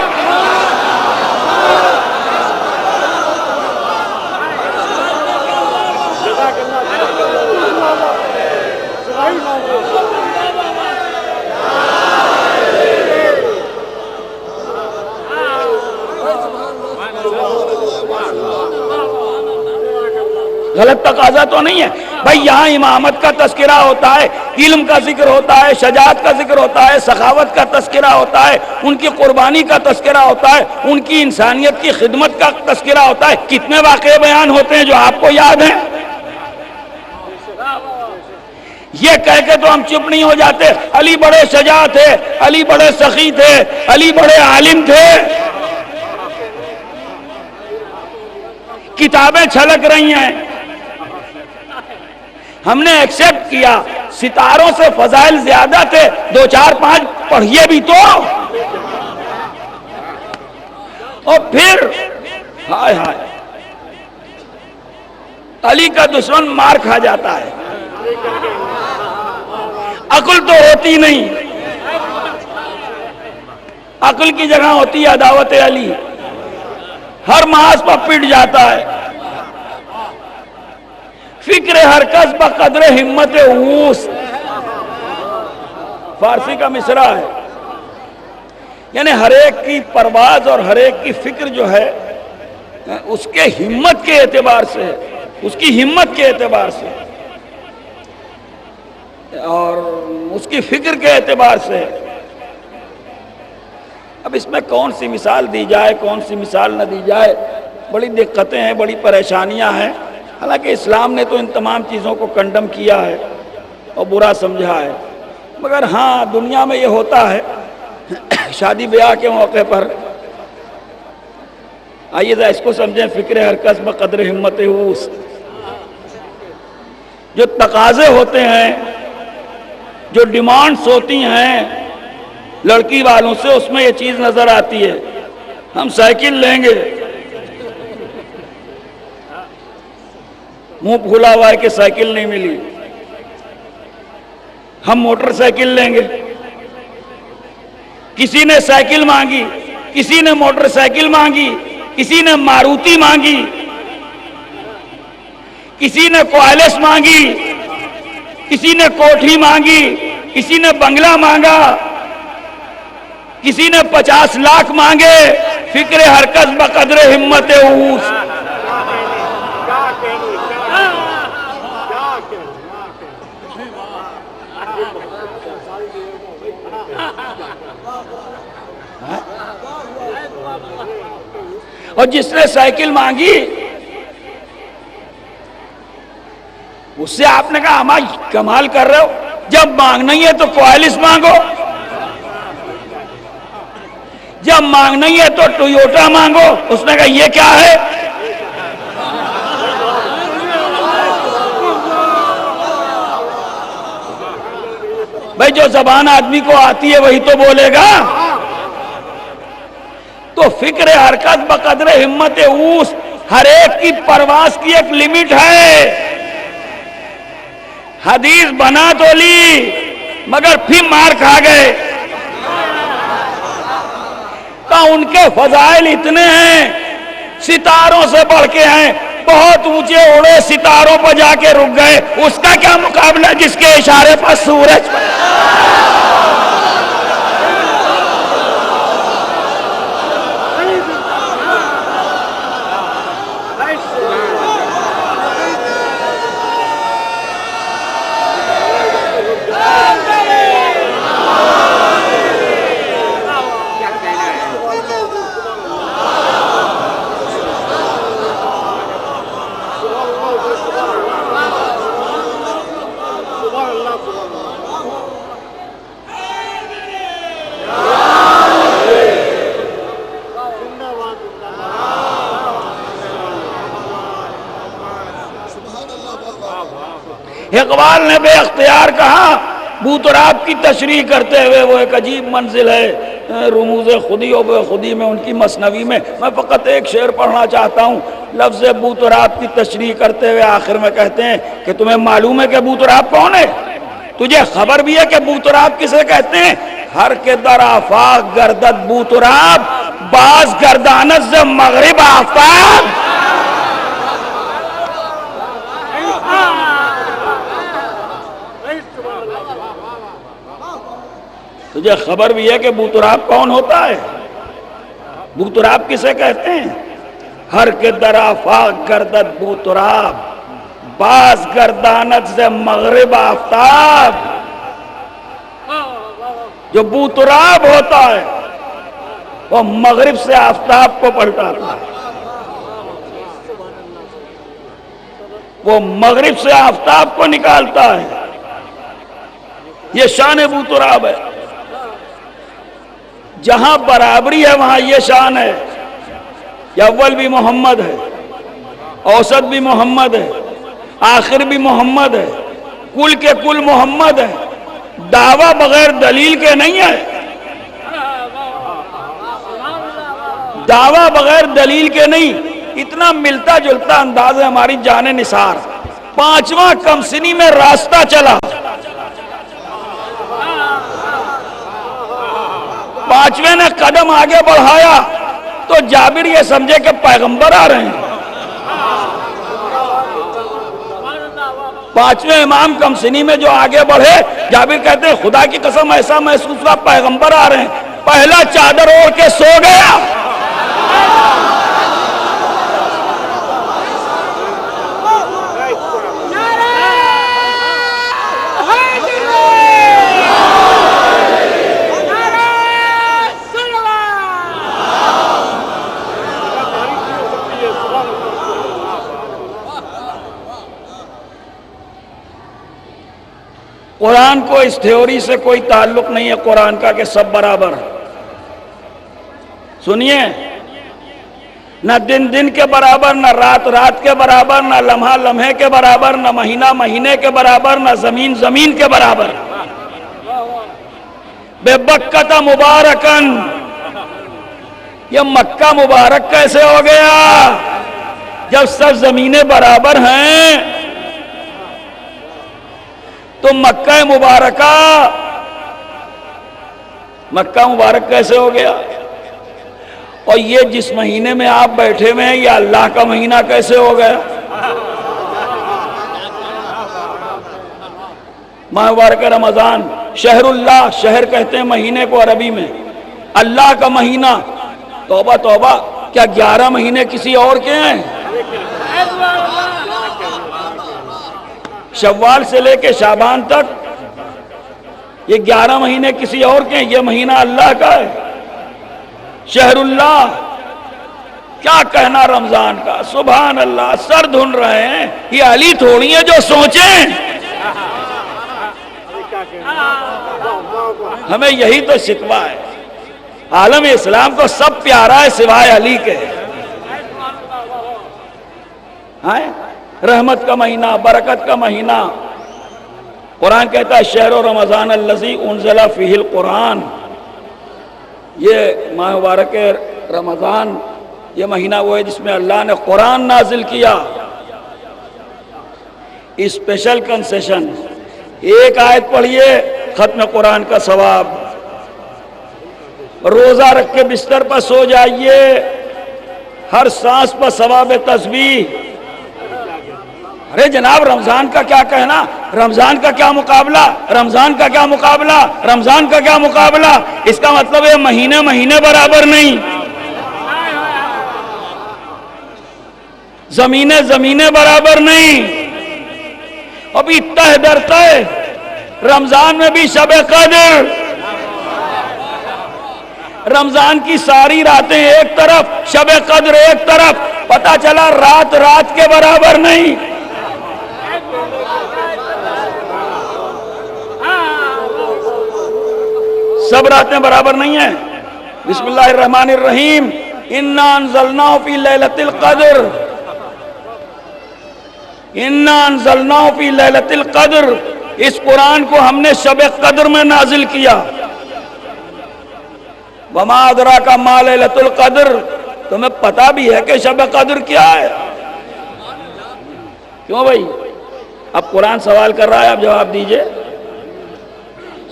غلط تقاضا تو نہیں ہے بھائی. یہاں امامت کا تذکرہ ہوتا ہے، علم کا ذکر ہوتا ہے، شجاعت کا ذکر ہوتا ہے، سخاوت کا تذکرہ ہوتا ہے، ان کی قربانی کا تذکرہ ہوتا ہے، ان کی انسانیت کی خدمت کا تذکرہ ہوتا ہے. کتنے واقعے بیان ہوتے ہیں جو آپ کو یاد ہیں. یہ کہہ کے تو ہم چپ نہیں ہو جاتے. علی بڑے شجاع تھے، علی بڑے سخی تھے، علی بڑے عالم تھے. کتابیں چھلک رہی ہیں، ہم نے ایکسپٹ کیا. ستاروں سے فضائل زیادہ تھے، 2 4 5 پڑھیے بھی تو. اور پھر ہائے ہائے، علی کا دشمن مار کھا جاتا ہے. عقل تو ہوتی نہیں، عقل کی جگہ ہوتی ہے عداوت علی. ہر محاذ پر پٹ جاتا ہے. فکر ہر کس بقدر ہمت اوس، فارسی کا مصرع ہے. یعنی ہر ایک کی پرواز اور ہر ایک کی فکر جو ہے اس کے ہمت کے اعتبار سے، اس کی ہمت کے اعتبار سے اور اس کی فکر کے اعتبار سے. اب اس میں کون سی مثال دی جائے، کون سی مثال نہ دی جائے، بڑی دقتیں ہیں، بڑی پریشانیاں ہیں. حالانکہ اسلام نے تو ان تمام چیزوں کو کنڈم کیا ہے اور برا سمجھا ہے. مگر ہاں، دنیا میں یہ ہوتا ہے شادی بیاہ کے موقع پر. آئیے ذرا اس کو سمجھیں. فکر ہر کس بقدر ہمت اوس، جو تقاضے ہوتے ہیں، جو ڈیمانڈز ہوتی ہیں لڑکی والوں سے، اس میں یہ چیز نظر آتی ہے. ہم سائیکل لیں گے، منہ پھولا ہوا ہے کہ سائیکل نہیں ملی. ہم موٹر سائیکل لیں گے. کسی نے سائیکل مانگی، کسی نے موٹر سائیکل مانگی، کسی نے ماروتی مانگی، کسی نے کوائلس مانگی، کسی نے کوٹھی مانگی، کسی نے بنگلہ مانگا، کسی نے 50 لاکھ مانگے. فکر ہر کس بقدر ہمت اوس. اور جس نے سائیکل مانگی اس سے آپ نے کہا ہمارا کمال کر رہے ہو، جب مانگنا ہی ہے تو کوالس مانگو، جب مانگنا ہی ہے تو ٹویوٹا مانگو۔ اس نے کہا یہ کیا ہے؟ بھائی جو زبان آدمی کو آتی ہے وہی تو بولے گا۔ تو فکر حرکت بقدر ہمت اوس، ہر ایک کی پرواز کی ایک لمٹ ہے۔ حدیث بنا تو لی مگر پھر مار کھا گئے۔ کہ ان کے فضائل اتنے ہیں، ستاروں سے بڑھ کے ہیں، بہت اونچے اڑے ستاروں پر جا کے رک گئے، اس کا کیا مقابلہ جس کے اشارے پر سورج پر۔ اقبال نے بے اختیار کہا، بوتراب کی تشریح کرتے ہوئے، وہ ایک عجیب منزل ہے رموز خودی و بے خودی میں ان کی مثنوی میں، میں فقط ایک شعر پڑھنا چاہتا ہوں۔ لفظ بوتراب کی تشریح کرتے ہوئے آخر میں کہتے ہیں کہ تمہیں معلوم ہے کہ بوتراب کون ہے؟ تجھے خبر بھی ہے کہ بوتراب کسے کہتے ہیں؟ ہر کے در آفاق گردد بوتراب، باز گردانت سے مغرب آفتاب۔ تجھے خبر بھی ہے کہ بوتراب کون ہوتا ہے؟ بوتراب کسے کہتے ہیں؟ ہر کے در آفاق گردد بوتراب، باز گردانت سے مغرب آفتاب۔ جو بوتراب ہوتا ہے وہ مغرب سے آفتاب کو پلٹاتا ہے، وہ مغرب سے آفتاب کو نکالتا ہے۔ یہ شان بوتراب ہے۔ جہاں برابری ہے وہاں یہ شان ہے کہ اول بھی محمد ہے، اوسط بھی محمد ہے، آخر بھی محمد ہے، کل کے کل محمد ہے۔ دعویٰ بغیر دلیل کے نہیں ہے، دعویٰ بغیر دلیل کے نہیں۔ اتنا ملتا جلتا انداز ہے ہماری جان نثار۔ پانچواں کمسنی میں راستہ چلا، پانچویں نے قدم آگے بڑھایا تو جابر یہ سمجھے کہ پیغمبر آ رہے ہیں۔ پانچویں امام کمسنی میں جو آگے بڑھے، جابر کہتے ہیں خدا کی قسم ایسا محسوس ہوا پیغمبر آ رہے ہیں۔ پہلا چادر اوڑھ کے سو گیا۔ قرآن کو اس تھیوری سے کوئی تعلق نہیں ہے قرآن کا کہ سب برابر۔ سنیے، نہ دن دن کے برابر، نہ رات رات کے برابر، نہ لمحہ لمحے کے برابر، نہ مہینہ مہینے کے برابر، نہ زمین زمین کے برابر۔ بے بکۃ مبارکن، یہ مکہ مبارک کیسے ہو گیا جب سب زمینیں برابر ہیں؟ تو مکہ مبارک کیسے ہو گیا؟ اور یہ جس مہینے میں آپ بیٹھے ہوئے ہیں یہ اللہ کا مہینہ کیسے ہو گیا؟ ماہ مبارک رمضان، شہر اللہ، شہر کہتے ہیں مہینے کو عربی میں، اللہ کا مہینہ۔ توبہ توبہ، کیا 11 مہینے کسی اور کے ہیں؟ شوال سے لے کے شعبان تک یہ 11 مہینے کسی اور کے ہیں، یہ مہینہ اللہ کا ہے، شہر اللہ۔ کیا کہنا رمضان کا، سبحان اللہ، سر دھن رہے ہیں۔ یہ علی تھوڑی ہے جو سوچیں، ہمیں یہی تو شکوہ ہے. عالم اسلام کو سب پیارا ہے سوائے علی کے. رحمت کا مہینہ، برکت کا مہینہ. قرآن کہتا ہے شہر رمضان الذی انزل فیہ القرآن. یہ ماہ مبارک رمضان، یہ مہینہ وہ ہے جس میں اللہ نے قرآن نازل کیا. اسپیشل کنسیشن، ایک آیت پڑھیے ختم قرآن کا ثواب. روزہ رکھ کے بستر پر سو جائیے، ہر سانس پر ثواب تسبیح. ارے جناب رمضان کا کیا کہنا، رمضان کا کیا مقابلہ، رمضان کا کیا مقابلہ، رمضان کا کیا مقابلہ. اس کا مطلب ہے مہینے مہینے برابر نہیں، زمینیں زمینیں برابر نہیں. ابھی تہ در تہ رمضان میں بھی شب قدر، رمضان کی ساری راتیں ایک طرف، شب قدر ایک طرف. پتہ چلا رات رات کے برابر نہیں. سب راتیں برابر نہیں ہیں. بسم اللہ الرحمن الرحیم. انا انزلناہ فی لیلۃ القدر، انا انزلناہ فی لیلۃ القدر. اس قرآن کو ہم نے شب قدر میں نازل کیا. وما ادراک ما لیلۃ القدر. تمہیں پتا بھی ہے کہ شب قدر کیا ہے؟ کیوں بھائی؟ اب قرآن سوال کر رہا ہے، آپ جواب دیجئے.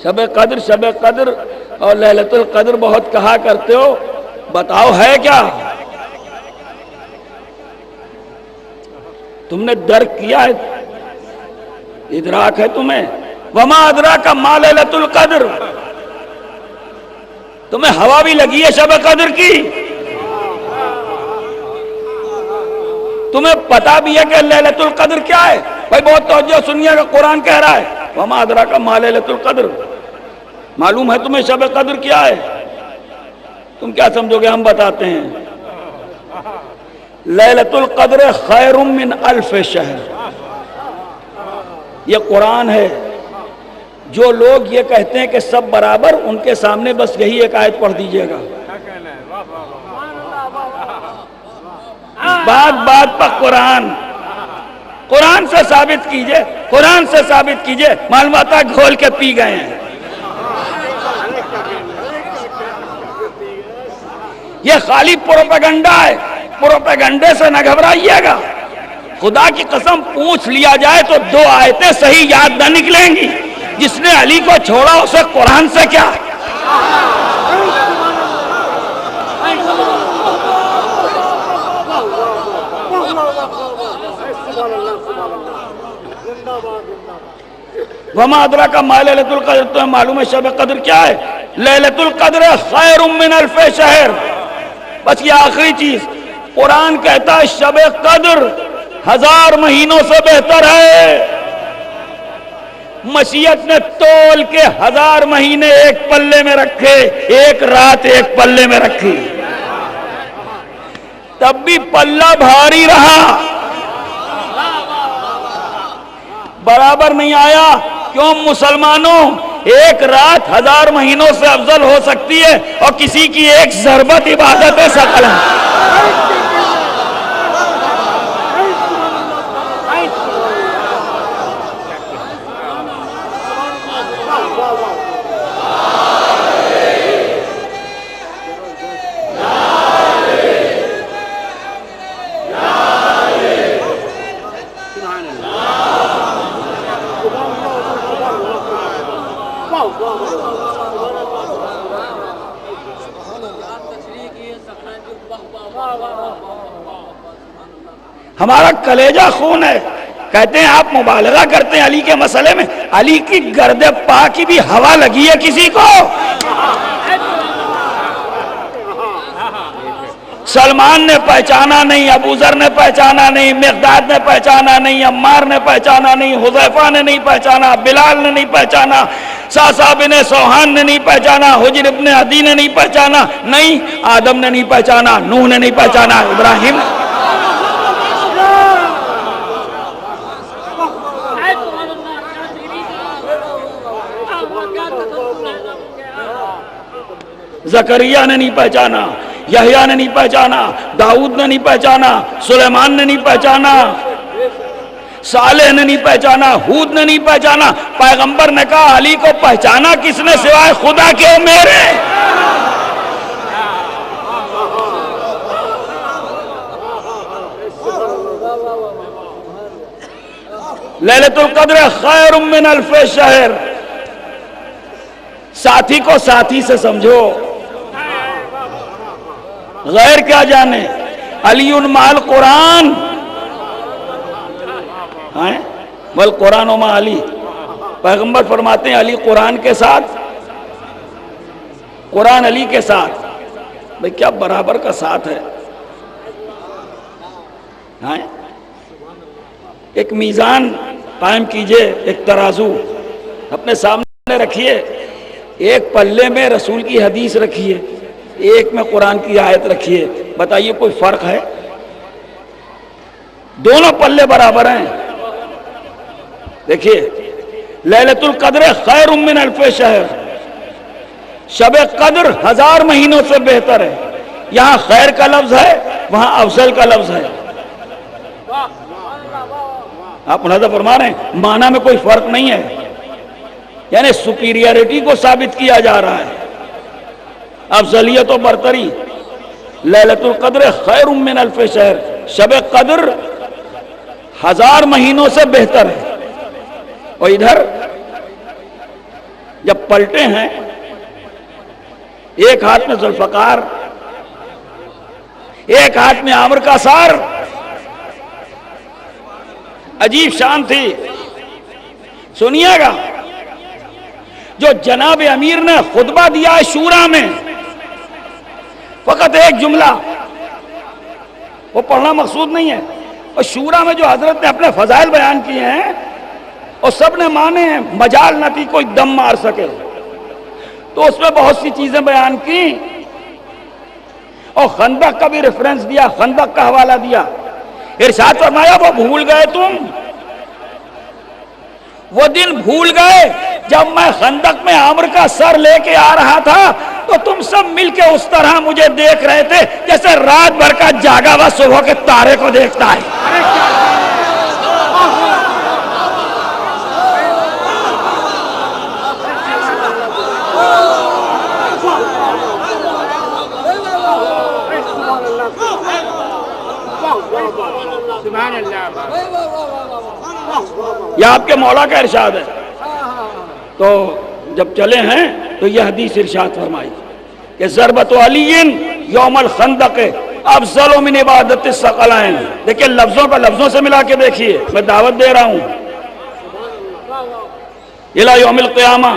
شب قدر اور لیلۃ القدر بہت کہا کرتے ہو، بتاؤ ہے کیا؟ تم نے درک کیا ہے، ادراک ہے تمہیں؟ وما ادراک ما لیلۃ القدر. تمہیں ہوا بھی لگی ہے شب قدر کی؟ تمہیں پتا بھی ہے کہ لیلۃ القدر کیا ہے؟ بھائی بہت توجہ سنیے کہ قرآن کہہ رہا ہے وما ادراک ما لیلۃ القدر. معلوم ہے تمہیں شب قدر کیا ہے؟ تم کیا سمجھو گے؟ ہم بتاتے ہیں. لیلۃ القدر خیر من الف شہر. یہ قرآن ہے. جو لوگ یہ کہتے ہیں کہ سب برابر، ان کے سامنے بس یہی ایک آیت پڑھ دیجئے گا. بات پر قرآن سے ثابت کیجئے، قرآن سے ثابت کیجئے. معلومات گھول کے پی گئے ہیں. یہ خالی پروپیگنڈا ہے. پروپیگنڈے سے نہ گھبرائیے گا. خدا کی قسم پوچھ لیا جائے تو 2 آیتیں صحیح یاد نہ نکلیں گی. جس نے علی کو چھوڑا اسے قرآن سے کیا؟ وما ادراک ما لیلۃ القدر. تو معلوم ہے شب قدر کیا ہے؟ لیلۃ القدر خیر من الف شہر. بس یہ آخری چیز. قرآن کہتا ہے شب قدر 1000 مہینوں سے بہتر ہے. مشیت نے تول کے 1000 مہینے ایک پلے میں رکھے، ایک رات ایک پلے میں رکھی، تب بھی پلہ بھاری رہا، برابر نہیں آیا. کیوں مسلمانوں؟ ایک رات 1000 مہینوں سے افضل ہو سکتی ہے اور کسی کی ایک ضربت عبادت ثقل ہے. ہمارا کلیجہ خون ہے. کہتے ہیں آپ مبالغہ کرتے ہیں علی کے مسئلے میں. علی کی گرد پا کی بھی ہوا لگی ہے کسی کو؟ سلمان نے پہچانا نہیں، ابو ذر نے پہچانا نہیں، مقداد نے پہچانا نہیں، عمار نے پہچانا نہیں، حذیفہ نے نہیں پہچانا، بلال نے نہیں پہچانا، ساسا بن سوحان نے نہیں پہچانا، حجر ابن عدی نے نہیں پہچانا، نہیں آدم نے نہیں پہچانا، نوح نے نہیں پہچانا، ابراہیم نے. زکریا نے نہیں پہچانا، یحییٰ نے نہیں پہچانا، داؤد نے نہیں پہچانا، سلیمان نے نہیں پہچانا، صالح نے نہیں پہچانا، ہود نے نہیں پہچانا۔ پیغمبر نے کہا علی کو پہچانا کس نے سوائے خدا کے میرے؟ لیلۃ القدر خیر من الف شہر۔ ساتھی کو ساتھی سے سمجھو، غیر کیا جانے۔ علی مال قرآن، بل قرآن و ما علی۔ پیغمبر فرماتے ہیں علی قرآن کے ساتھ، قرآن علی کے ساتھ۔ بھئی کیا برابر کا ساتھ ہے؟ ایک میزان قائم کیجئے، ایک ترازو اپنے سامنے رکھیے، ایک پلے میں رسول کی حدیث رکھیے، ایک میں قرآن کی آیت رکھیے، بتائیے کوئی فرق ہے؟ دونوں پلے برابر ہیں۔ دیکھیے لیلۃ القدر خیر من الف شہر، شب قدر 1000 مہینوں سے بہتر ہے۔ یہاں خیر کا لفظ ہے، وہاں افضل کا لفظ ہے۔ آپ ملاحظہ فرما رہے ہیں، معنی میں کوئی فرق نہیں ہے، یعنی سپیریئرٹی کو ثابت کیا جا رہا ہے، افضلیت و برتری۔ لیلۃ القدر خیر من الف شہر، شب قدر 1000 مہینوں سے بہتر ہے۔ اور ادھر جب پلٹے ہیں، ایک ہاتھ میں ذوالفقار، ایک ہاتھ میں عامر کا سار، عجیب شان تھی۔ سنیے گا، جو جناب امیر نے خطبہ دیا ہے شورا میں، فقط ایک جملہ، وہ پڑھنا مقصود نہیں ہے، اور شورا میں جو حضرت نے اپنے فضائل بیان کیے ہیں اور سب نے مانے ہیں، مجال نہ تھی کوئی دم مار سکے، تو اس میں بہت سی چیزیں بیان کی، اور خندق کا بھی ریفرنس دیا، خندق کا حوالہ دیا۔ ارشاد فرمایا وہ بھول گئے تم، وہ دن بھول گئے جب میں خندق میں عامر کا سر لے کے آ رہا تھا تو تم سب مل کے اس طرح مجھے دیکھ رہے تھے جیسے رات بھر کا جاگا ہوا صبح کے تارے کو دیکھتا ہے۔ یہ آپ کے مولا کا ارشاد ہے۔ تو جب چلے ہیں تو یہ حدیث ارشاد فرمائی کہ ضربت علی یوم الخندق افضل من عبادت الثقلین۔ دیکھیں لفظوں کا لفظوں سے ملا کے دیکھیے، میں دعوت دے رہا ہوں الی یوم القیامہ۔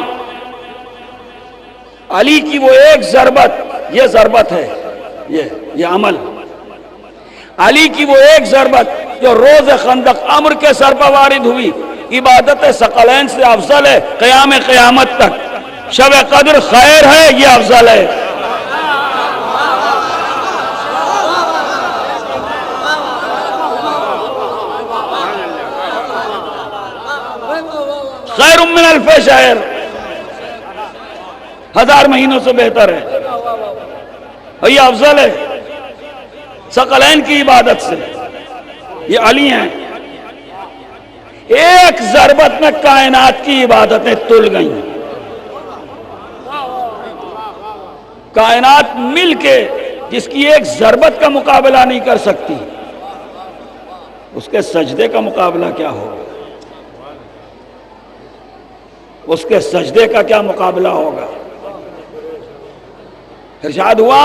علی کی وہ ایک ضربت، یہ ضربت ہے، یہ عمل، علی کی وہ ایک ضربت جو روز خندق عمر کے سر پر وارد ہوئی، عبادت ثقلین سے افضل ہے قیام قیامت تک۔ شب قدر خیر ہے، یہ افضل ہے۔ خیر من الف شہر، 1000 مہینوں سے بہتر ہے، اور یہ افضل ہے ثقلین کی عبادت سے۔ یہ علی ہیں، ایک ضربت میں کائنات کی عبادتیں تل گئیں، کائنات مل کے جس کی ایک ضربت کا مقابلہ نہیں کر سکتی، اس کے سجدے کا مقابلہ کیا ہوگا؟ اس کے سجدے کا کیا مقابلہ ہوگا؟ ارشاد ہوا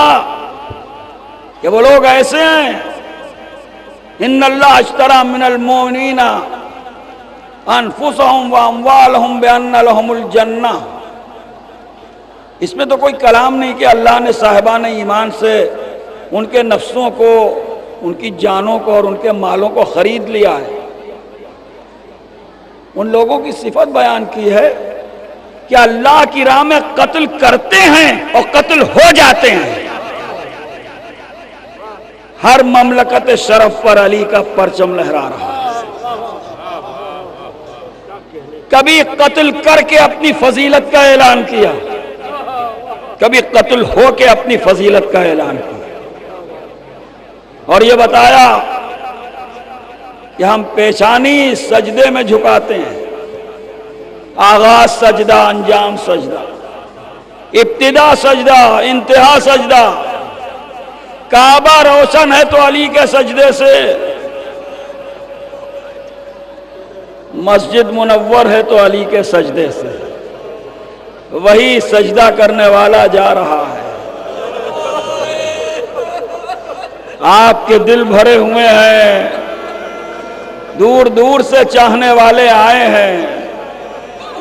کہ وہ لوگ ایسے ہیں، ان اللہ اشتری من المؤمنین انفسهم واموالهم بان لهم الجنہ۔ اس میں تو کوئی کلام نہیں کہ اللہ نے صاحبان ایمان سے ان کے نفسوں کو، ان کی جانوں کو اور ان کے مالوں کو خرید لیا ہے۔ ان لوگوں کی صفت بیان کی ہے کہ اللہ کی راہ میں قتل کرتے ہیں اور قتل ہو جاتے ہیں۔ ہر مملکت شرف پر علی کا پرچم لہرا رہا ہے۔ کبھی قتل کر کے اپنی فضیلت کا اعلان کیا، کبھی قتل ہو کے اپنی فضیلت کا اعلان کیا، اور یہ بتایا کہ ہم پیشانی سجدے میں جھکاتے ہیں، آغاز سجدہ، انجام سجدہ، ابتدا سجدہ، انتہا سجدہ۔ کعبہ روشن ہے تو علی کے سجدے سے، مسجد منور ہے تو علی کے سجدے سے، وہی سجدہ کرنے والا جا رہا ہے۔ آپ کے دل بھرے ہوئے ہیں، دور دور سے چاہنے والے آئے ہیں۔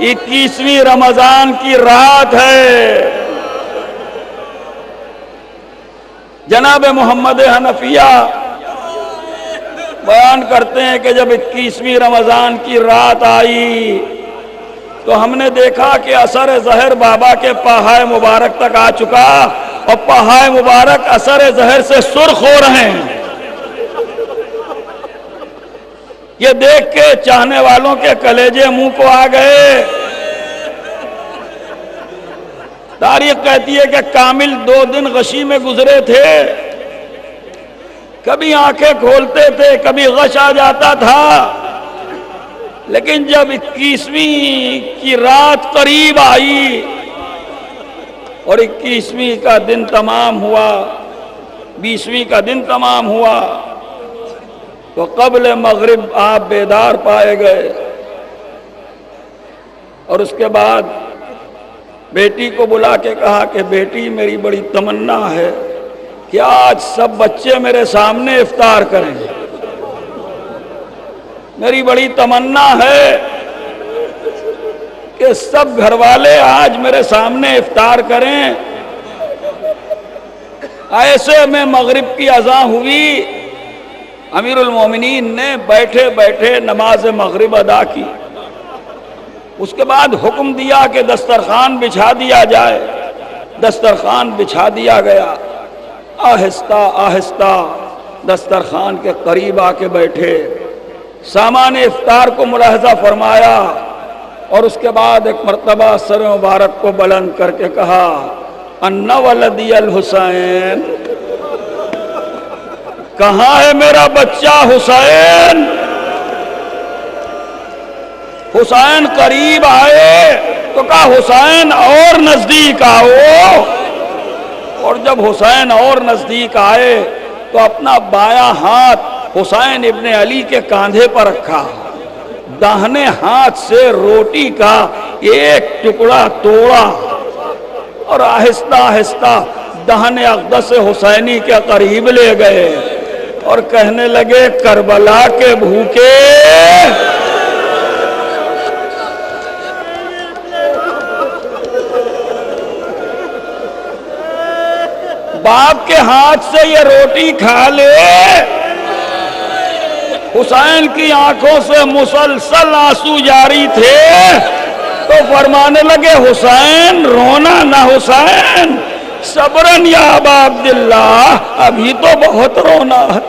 21ویں رمضان کی رات ہے۔ جناب محمد حنفیہ بیان کرتے ہیں کہ جب 21ویں رمضان کی رات آئی تو ہم نے دیکھا کہ اثر زہر بابا کے پاہائے مبارک تک آ چکا، اور پاہائے مبارک اثر زہر سے سرخ ہو رہے ہیں۔ یہ دیکھ کے چاہنے والوں کے کلیجے منہ کو آ گئے۔ تاریخ کہتی ہے کہ کامل 2 دن غشی میں گزرے تھے، کبھی آنکھیں کھولتے تھے، کبھی غش آ جاتا تھا، لیکن جب 21ویں کی رات قریب آئی اور 21ویں کا دن تمام ہوا، 20ویں کا دن تمام ہوا، تو قبل مغرب آپ بیدار پائے گئے، اور اس کے بعد بیٹی کو بلا کے کہا کہ بیٹی میری بڑی تمنا ہے کہ آج سب بچے میرے سامنے افطار کریں، میری بڑی تمنا ہے کہ سب گھر والے آج میرے سامنے افطار کریں۔ ایسے میں مغرب کی اذان ہوئی، امیر المومنین نے بیٹھے بیٹھے نماز مغرب ادا کی، اس کے بعد حکم دیا کہ دسترخوان بچھا دیا جائے، دسترخوان بچھا دیا گیا، آہستہ آہستہ دسترخوان کے قریب آ کے بیٹھے، سامان افطار کو ملاحظہ فرمایا، اور اس کے بعد ایک مرتبہ سر مبارک کو بلند کر کے کہا ان ولدی الحسین، کہاں ہے میرا بچہ حسین؟ حسین قریب آئے تو کہا حسین اور نزدیک آؤ، اور جب حسین اور نزدیک آئے تو اپنا بایاں ہاتھ حسین ابن علی کے کاندھے پر رکھا، داہنے ہاتھ سے روٹی کا ایک ٹکڑا توڑا، اور آہستہ آہستہ داہنے اقدس حسینی کے قریب لے گئے اور کہنے لگے کربلا کے بھوکے، باپ کے ہاتھ سے یہ روٹی کھا لے۔ حسین کی آنکھوں سے مسلسل آنسو جاری تھے، تو فرمانے لگے حسین رونا نہ حسین، صبرن یا ابا عبداللہ، ابھی تو بہت رونا ہے،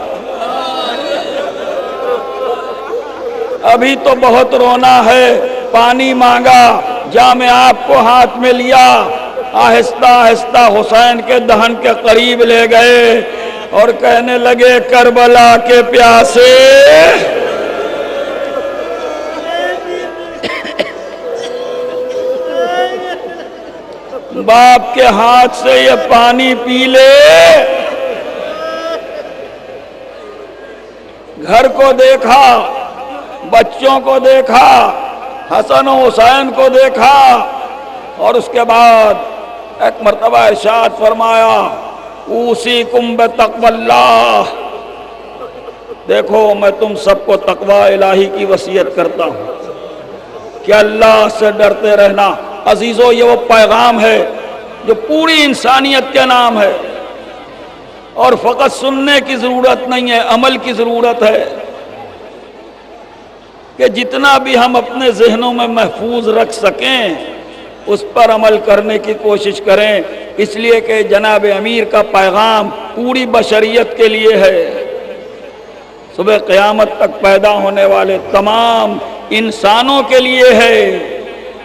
ابھی تو بہت رونا ہے۔ پانی مانگا، جام آپ کو ہاتھ میں لیا، آہستہ آہستہ حسین کے دہن کے قریب لے گئے اور کہنے لگے کربلا کے پیاسے، باپ کے ہاتھ سے یہ پانی پی لے۔ گھر کو دیکھا، بچوں کو دیکھا، حسن و حسین کو دیکھا، اور اس کے بعد ایک مرتبہ ارشاد فرمایا اوصیکم بتقوی اللہ، دیکھو میں تم سب کو تقوی الہی کی وصیت کرتا ہوں کہ اللہ سے ڈرتے رہنا۔ عزیزو، یہ وہ پیغام ہے جو پوری انسانیت کے نام ہے، اور فقط سننے کی ضرورت نہیں ہے، عمل کی ضرورت ہے، کہ جتنا بھی ہم اپنے ذہنوں میں محفوظ رکھ سکیں اس پر عمل کرنے کی کوشش کریں، اس لیے کہ جناب امیر کا پیغام پوری بشریت کے لیے ہے، صبح قیامت تک پیدا ہونے والے تمام انسانوں کے لیے ہے۔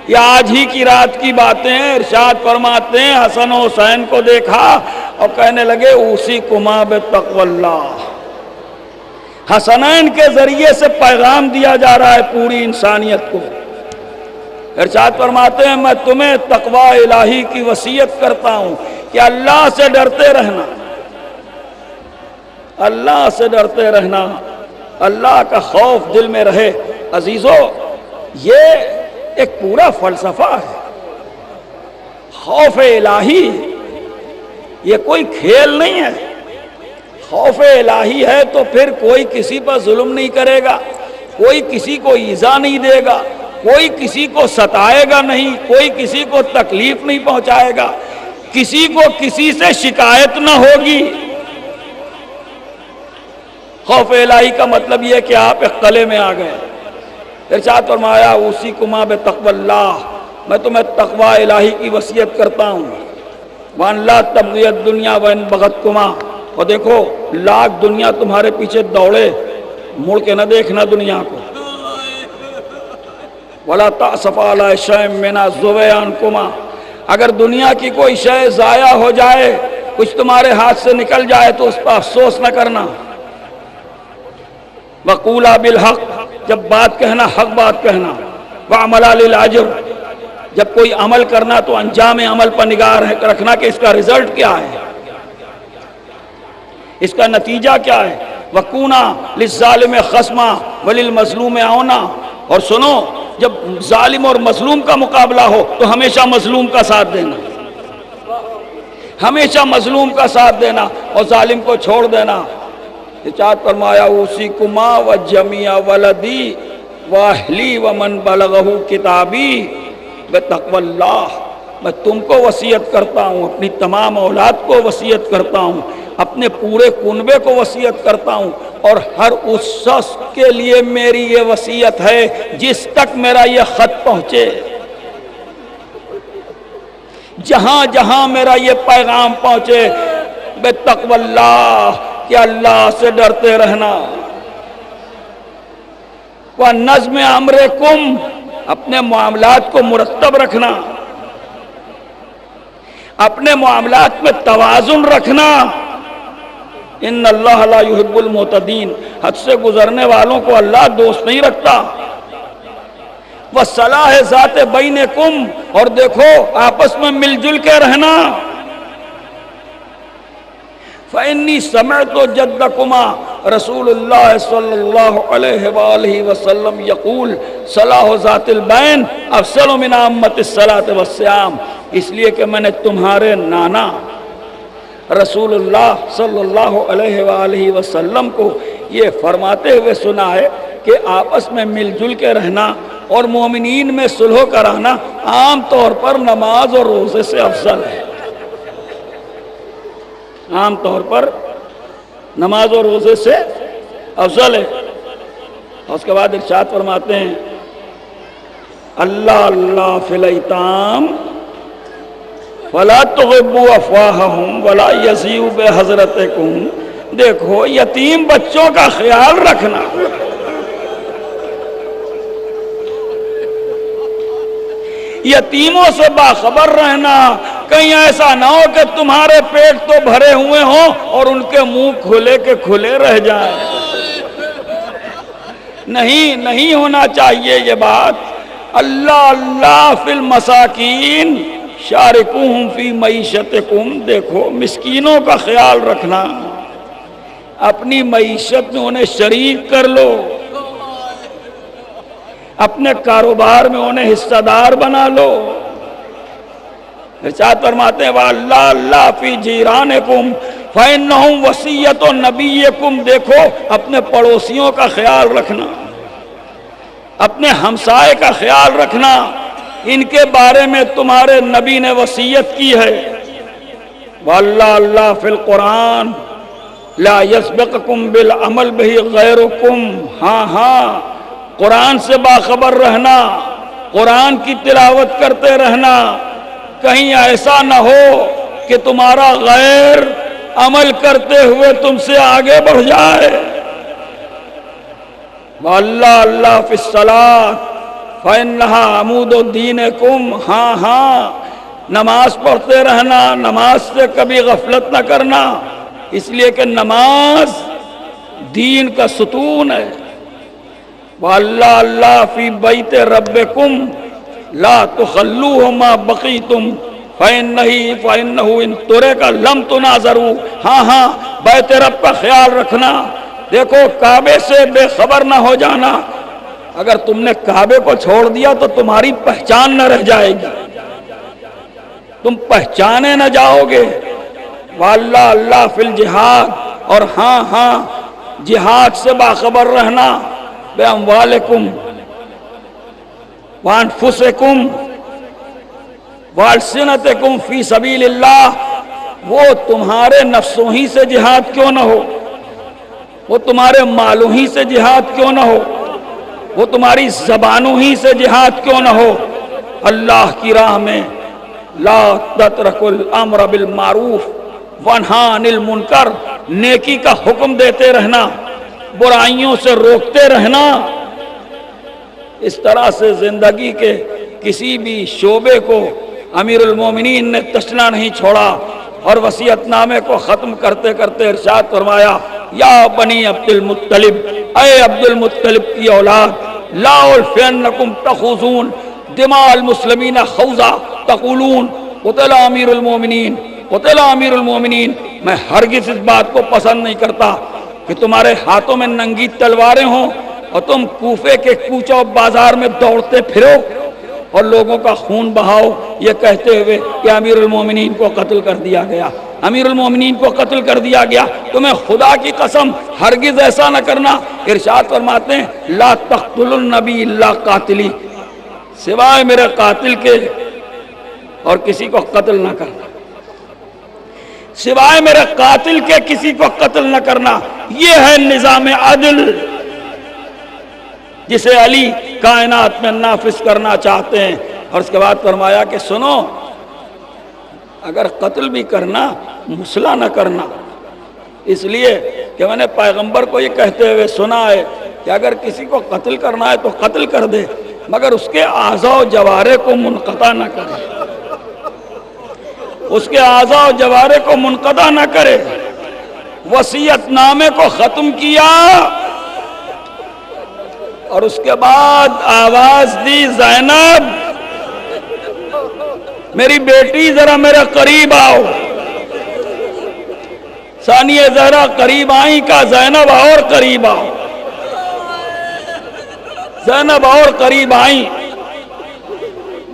یہ آج ہی کی رات کی باتیں ہیں۔ ارشاد فرماتے ہیں حسن و حسین کو دیکھا اور کہنے لگے اوصیکما بتقوی اللہ۔ حسنین کے ذریعے سے پیغام دیا جا رہا ہے پوری انسانیت کو۔ ارشاد فرماتے ہیں میں تمہیں تقوی الہی کی وصیت کرتا ہوں کہ اللہ سے ڈرتے رہنا، اللہ سے ڈرتے رہنا، اللہ کا خوف دل میں رہے۔ عزیزو، یہ ایک پورا فلسفہ ہے۔ خوف الہی یہ کوئی کھیل نہیں ہے۔ خوف الہی ہے تو پھر کوئی کسی پر ظلم نہیں کرے گا، کوئی کسی کو ایذا نہیں دے گا، کوئی کسی کو ستائے گا نہیں، کوئی کسی کو تکلیف نہیں پہنچائے گا، کسی کو کسی سے شکایت نہ ہوگی۔ خوف الہی کا مطلب یہ ہے کہ آپ ایک قلعے میں آ گئے۔ ارشاد فرمایا اوصیکما بتقوی اللہ، میں تمہیں تقوی الہی کی وصیت کرتا ہوں۔ وَأَن لَا تَبْغِيَ الدُّنْيَا وَإِن بَغَتْكُمَا، اور دیکھو لاکھ دنیا تمہارے پیچھے دوڑے، مڑ کے نہ دیکھنا دنیا کو۔ وَلَا تَأْسَفَ عَلَىٰ شَيْءٍ مِّنْهَا ذُوِّيَ عَنْكُمَا، اگر دنیا کی کوئی شے ضائع ہو جائے، کچھ تمہارے ہاتھ سے نکل جائے تو اس پر افسوس نہ کرنا۔ وَقُولَا بِالْحَقِّ، جب بات کہنا حق بات کہنا۔ وَعَمَلَا لِلْأَجْرِ، جب کوئی عمل کرنا تو انجام عمل پر نگاہ رکھنا کہ اس کا رزلٹ کیا ہے، اس کا نتیجہ کیا ہے۔ وَكُونَا لِلظَّالِمِ خَصْمًا وَلِلْمَظْلُومِ عَوْنًا، اور سنو جب ظالم اور مظلوم کا مقابلہ ہو تو ہمیشہ مظلوم کا ساتھ دینا، ہمیشہ مظلوم کا ساتھ دینا اور ظالم کو چھوڑ دینا۔ ارشاد فرمایا اوصیکما وجمیع ولدی واہلی ومن بلغہ کتابی بتقوی اللہ، میں تم کو وصیت کرتا ہوں، اپنی تمام اولاد کو وصیت کرتا ہوں، اپنے پورے کنبے کو وصیت کرتا ہوں، اور ہر اس شخص کے لیے میری یہ وصیت ہے جس تک میرا یہ خط پہنچے، جہاں جہاں میرا یہ پیغام پہنچے، بتقوی اللہ، کہ اللہ سے ڈرتے رہنا، وَنَظْمِ أَمْرِكُمْ، اپنے معاملات کو مرتب رکھنا، اپنے معاملات میں توازن رکھنا۔ ان اللہ لا يحب المعتدین، حد سے گزرنے والوں کو اللہ دوست نہیں رکھتا۔ وَصَلَاحِ ذَاتِ بَيْنِكُمْ، اور دیکھو آپس میں مل جل کے رہنا۔ فَإِنِّي سَمِعْتُ جَدَّكُمَا رسول اللہ صلی اللہ علیہ وآلہ وسلم یقول صلاح ذات البین افضل من عامۃ الصلاۃ والصیام، اس لیے کہ میں نے تمہارے نانا رسول اللہ صلی اللہ علیہ وآلہ وسلم کو یہ فرماتے ہوئے سنا ہے کہ آپس میں مل جل کے رہنا اور مومنین میں صلح کرانا عام طور پر نماز اور روزے سے افضل ہے، عام طور پر نماز اور روزے سے افضل ہے۔ اور اس کے بعد ارشاد فرماتے ہیں اللہ اللہ فی الایتام فلا تغبوا افواہہم ولا یزیوا بحضرتکم، دیکھو یتیم بچوں کا خیال رکھنا، یتیموں سے باخبر رہنا، کہیں ایسا نہ ہو کہ تمہارے پیٹ تو بھرے ہوئے ہوں اور ان کے منہ کھلے کے کھلے رہ جائیں، نہیں ہونا چاہیے یہ بات۔ اللہ اللہ فی المساکین شارکوہم فی معیشتکم، دیکھو مسکینوں کا خیال رکھنا، اپنی معیشت میں انہیں شریک کر لو، اپنے کاروبار میں انہیں حصہ دار بنا لو۔ ارشاد فرماتے ہیں وَاللَّهُ اللَّهُ فِي جِيرَانِكُمْ فَإِنَّهُمْ وَصِيَّةُ نَبِيِّكُمْ، دیکھو اپنے پڑوسیوں کا خیال رکھنا، اپنے ہمسائے کا خیال رکھنا، ان کے بارے میں تمہارے نبی نے وصیت کی ہے۔ وَاللَّهُ اللَّهُ فِي الْقُرْآنِ لَا يَسْبِقُكُمْ بِالْعَمَلِ بِهِ غَيْرُكُمْ، ہاں قرآن سے باخبر رہنا، قرآن کی تلاوت کرتے رہنا، کہیں ایسا نہ ہو کہ تمہارا غیر عمل کرتے ہوئے تم سے آگے بڑھ جائے۔ وَاللَّهُ اللَّهُ فِي الصَّلَاةِ، فإنہا عمود دینکم، ہاں ہاں نماز پڑھتے رہنا، نماز سے کبھی غفلت نہ کرنا، اس لیے کہ نماز دین کا ستون ہے۔ وَاللَّهَ اللَّهَ فِي بَيْتِ رَبِّكُمْ لَا تُخَلُّوهُ مَا بَقِيتُمْ فَإِنَّهُ إِن تُرِكَ لَمْ تُنَاظَرُوا۔ ہاں ہاں بیت رب کا خیال رکھنا، دیکھو کعبے سے بے خبر نہ ہو جانا، اگر تم نے کعبے کو چھوڑ دیا تو تمہاری پہچان نہ رہ جائے گی، تم پہچانے نہ جاؤ گے۔ وَاللَّهَ اللَّهَ فِي الْجِهَادِ، اور ہاں ہاں جہاد سے باخبر رہنا، بِأَمْوَالِكُمْ وَأَنفُسِكُمْ وَأَلْسِنَتِكُمْ فِي سَبِيلِ اللَّهِ، وہ تمہارے نفسوں ہی سے جہاد کیوں نہ ہو، وہ تمہارے مالوں ہی سے جہاد کیوں نہ ہو، وہ تمہاری زبانوں ہی سے جہاد کیوں نہ ہو، اللہ کی راہ میں لا تترکوا الامر بالمعروف وانہا عن المنکر، نیکی کا حکم دیتے رہنا، برائیوں سے روکتے رہنا۔ اس طرح سے زندگی کے کسی بھی شعبے کو امیر المومنین نے تشنا نہیں چھوڑا، اور وصیت نامے کو ختم کرتے کرتے ارشاد فرمایا، یا بنی عبد المطلب، اے عبد المطلب کی اولاد، لا الفینکم تخوضون دماء المسلمین خوضا تقولون قتل امیر المومنین قتل امیر المومنین۔ میں ہرگز اس بات کو پسند نہیں کرتا کہ تمہارے ہاتھوں میں ننگی تلواریں ہوں اور تم کوفے کے کوچوں بازار میں دوڑتے پھرو اور لوگوں کا خون بہاؤ، یہ کہتے ہوئے کہ امیر المومنین کو قتل کر دیا گیا، امیر المومنین کو قتل کر دیا گیا۔ تمہیں خدا کی قسم ہرگز ایسا نہ کرنا۔ ارشاد فرماتے ہیں، لا تقتلوا النبی الا قاتلی، سوائے میرے قاتل کے اور کسی کو قتل نہ کرنا، سوائے میرے قاتل کے کسی کو قتل نہ کرنا۔ یہ ہے نظام عدل جسے علی کائنات میں نافذ کرنا چاہتے ہیں۔ اور اس کے بعد فرمایا کہ سنو، اگر قتل بھی کرنا مسلح نہ کرنا، اس لیے کہ میں نے پیغمبر کو یہ کہتے ہوئے سنا ہے کہ اگر کسی کو قتل کرنا ہے تو قتل کر دے، مگر اس کے اعضاء و جوارح کو منقطع نہ کرے، اس کے اعضاء و جوارح کو منقطع نہ کرے۔ وصیت نامے کو ختم کیا اور اس کے بعد آواز دی، زینب میری بیٹی ذرا میرے قریب آؤ۔ ثانیہ زہرا قریب آئیں، کا زینب اور قریب آؤ، زینب اور قریب آئیں۔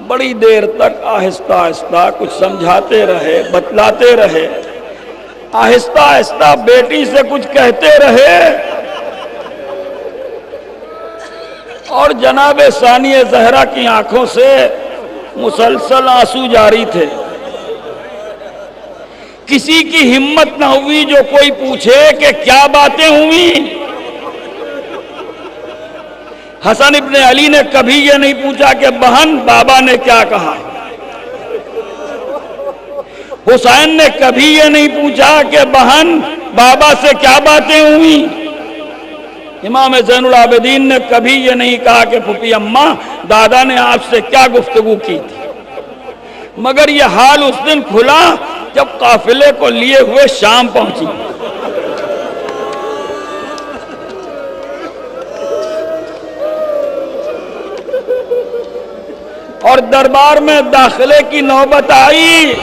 بڑی دیر تک آہستہ آہستہ کچھ سمجھاتے رہے، بتلاتے رہے، آہستہ آہستہ بیٹی سے کچھ کہتے رہے، اور جناب ثانیہ زہرا کی آنکھوں سے مسلسل آنسو جاری تھے۔ کسی کی ہمت نہ ہوئی جو کوئی پوچھے کہ کیا باتیں ہوئیں۔ حسن ابن علی نے کبھی یہ نہیں پوچھا کہ بہن بابا نے کیا کہا، حسین نے کبھی یہ نہیں پوچھا کہ بہن بابا سے کیا باتیں ہوئیں، امام زین العابدین نے کبھی یہ نہیں کہا کہ پھوپھی اماں دادا نے آپ سے کیا گفتگو کی تھی، مگر یہ حال اس دن کھلا جب قافلے کو لیے ہوئے شام پہنچی۔ اور دربار میں داخلے کی نوبت آئی۔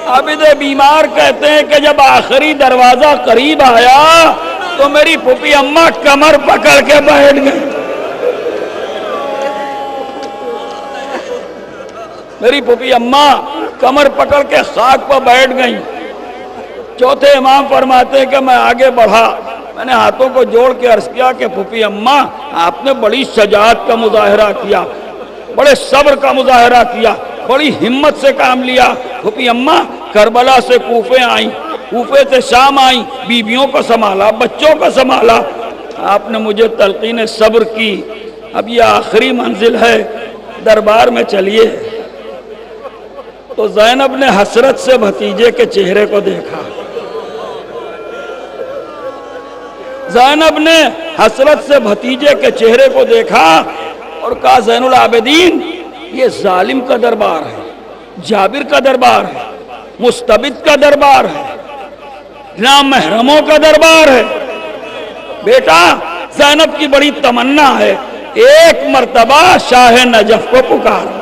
عابد بیمار کہتے ہیں کہ جب آخری دروازہ قریب آیا تو میری پھوپھی اماں کمر پکڑ کے بیٹھ گئی، میری پھوپھی اماں کمر پکڑ کے خاک پر بیٹھ گئی۔ چوتھے امام فرماتے ہیں کہ میں آگے بڑھا، میں نے ہاتھوں کو جوڑ کے عرض کیا کہ پھوپھی اماں آپ نے بڑی شجاعت کا مظاہرہ کیا، بڑے صبر کا مظاہرہ کیا، بڑی ہمت سے کام لیا۔ پھوپھی اماں کربلا سے کوفے آئیں، کوفے سے شام آئیں، بیویوں کو سنبھالا، بچوں کو سنبھالا، آپ نے مجھے تلقین صبر کی۔ اب یہ آخری منزل ہے، دربار میں چلیے۔ تو زینب نے حسرت سے بھتیجے کے چہرے کو دیکھا، زینب نے حسرت سے بھتیجے کے چہرے کو دیکھا اور کہا زین العابدین یہ ظالم کا دربار ہے، جابر کا دربار ہے، مستبد کا دربار ہے، نامحرموں کا دربار ہے۔ بیٹا زینب کی بڑی تمنا ہے ایک مرتبہ شاہ نجف کو پکار۔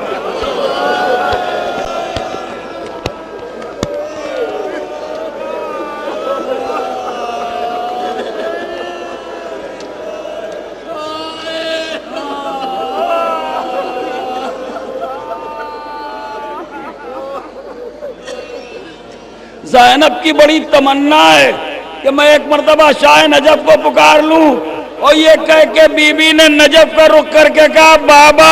زینب کی بڑی تمنا ہے کہ میں ایک مرتبہ شاہ نجف کو پکار لوں، اور یہ کہہ کے بی بی نے نجف کا رخ کر کے کہا بابا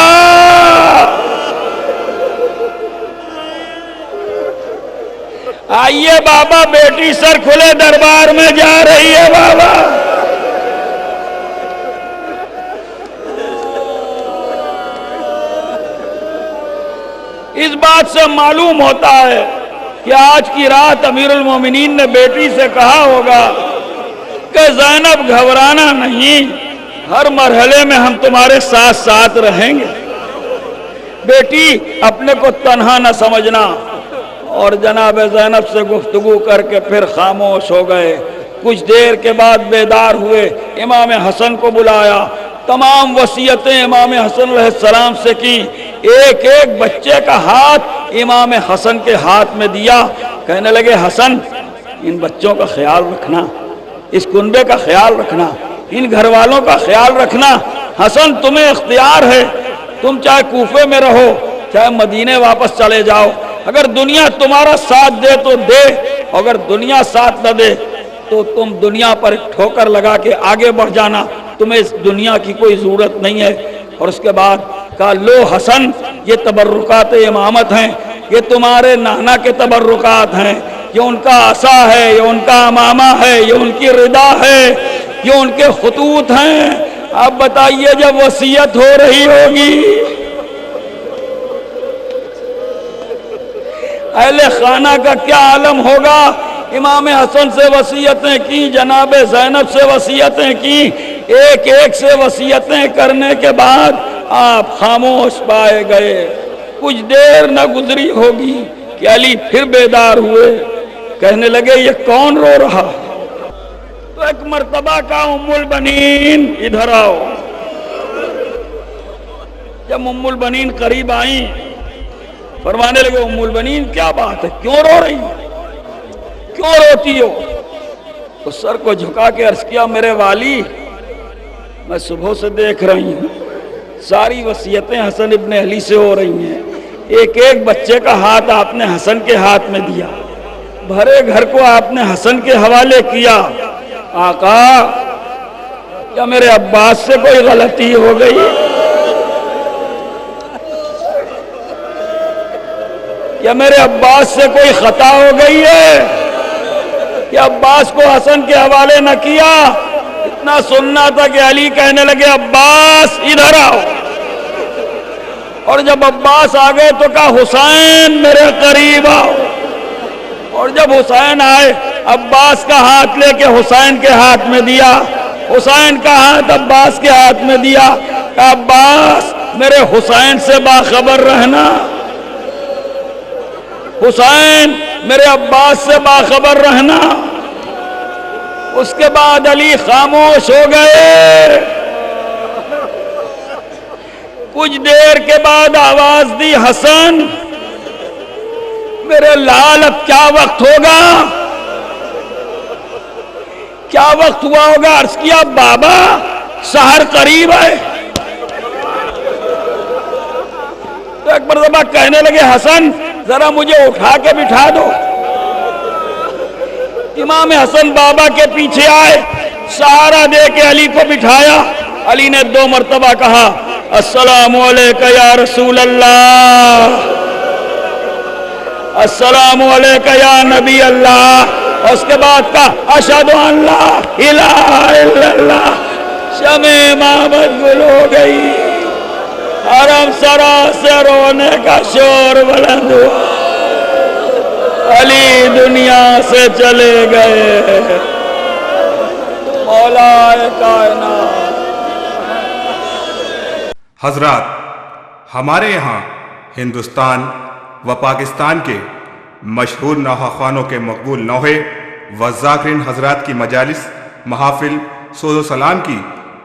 آئیے بابا، بیٹی سر کھلے دربار میں جا رہی ہے بابا۔ اس بات سے معلوم ہوتا ہے کہ آج کی رات امیر المومنین نے بیٹی سے کہا ہوگا کہ زینب گھبرانا نہیں، ہر مرحلے میں ہم تمہارے ساتھ ساتھ رہیں گے، بیٹی اپنے کو تنہا نہ سمجھنا۔ اور جناب زینب سے گفتگو کر کے پھر خاموش ہو گئے۔ کچھ دیر کے بعد بیدار ہوئے، امام حسن کو بلایا، تمام وصیتیں امام حسن علیہ السلام سے کی، ایک ایک بچے کا ہاتھ امام حسن کے ہاتھ میں دیا، کہنے لگے حسن ان بچوں کا خیال رکھنا، اس کنبے کا خیال رکھنا، ان گھر والوں کا خیال رکھنا۔ حسن تمہیں اختیار ہے، تم چاہے کوفے میں رہو چاہے مدینے واپس چلے جاؤ، اگر دنیا تمہارا ساتھ دے تو دے، اگر دنیا ساتھ نہ دے تو تم دنیا پر ٹھوکر لگا کے آگے بڑھ جانا، تمہیں اس دنیا کی کوئی ضرورت نہیں ہے۔ اور اس کے بعد کہا لو حسن یہ تبرکات امامت ہیں، یہ تمہارے نانا کے تبرکات ہیں، یہ ان کا عصا ہے، یہ ان کا امامہ ہے، یہ ان کی ردا ہے، یہ ان کے خطوط ہیں۔ اب بتائیے جب وصیت ہو رہی ہوگی اہل خانہ کا کیا عالم ہوگا؟ امام حسن سے وصیتیں کی، جناب زینب سے وصیتیں کی، ایک ایک سے وصیتیں کرنے کے بعد آپ خاموش پائے گئے۔ کچھ دیر نہ گزری ہوگی کہ علی پھر بیدار ہوئے، کہنے لگے یہ کون رو رہا؟ تو ایک مرتبہ کا ام البنین ادھر آؤ۔ جب ام البنین قریب آئیں فرمانے لگے ام البنین کیا بات ہے، کیوں رو رہی ہو، کیوں روتی ہو؟ تو سر کو جھکا کے عرض کیا میرے والی میں صبح سے دیکھ رہی ہوں ساری وصیتیں حسن ابن علی سے ہو رہی ہیں، ایک ایک بچے کا ہاتھ آپ نے حسن کے ہاتھ میں دیا، بھرے گھر کو آپ نے حسن کے حوالے کیا، آقا کیا میرے عباس سے کوئی غلطی ہو گئی؟ یا میرے عباس سے کوئی خطا ہو گئی ہے کہ عباس کو حسن کے حوالے نہ کیا؟ اتنا سننا تھا کہ علی کہنے لگے عباس ادھر آؤ، اور جب عباس آ گئے تو کہا حسین میرے قریب آؤ، اور جب حسین آئے عباس کا ہاتھ لے کے حسین کے ہاتھ میں دیا، حسین کا ہاتھ عباس کے ہاتھ میں دیا، کہا عباس میرے حسین سے باخبر رہنا، حسین میرے عباس سے باخبر رہنا۔ اس کے بعد علی خاموش ہو گئے۔ کچھ دیر کے بعد آواز دی حسن میرے لال اب کیا وقت ہوگا، کیا وقت ہوا ہوگا؟ عرض کیا بابا سحر قریب ہے۔ تو ایک مرتبہ کہنے لگے حسن ذرا مجھے اٹھا کے بٹھا دو۔ امام حسن بابا کے پیچھے آئے، سہارا دے کے علی کو بٹھایا، علی نے 2 مرتبہ کہا السلام علیکہ یا رسول اللہ، السلام علیکہ یا نبی اللہ، اور اس کے بعد کہا اشہد ان لا الہ الا اللہ۔ شمع امامت گل ہو گئی، حرم سرا سے رونے کا شور بلند ہوا، علی دنیا سے چلے گئے۔ مولا کائنات حضرات، ہمارے یہاں ہندوستان و پاکستان کے مشہور نوحہ خوانوں کے مقبول نوحے و ذاکرین حضرات کی مجالس، محافل، سوز و سلام کی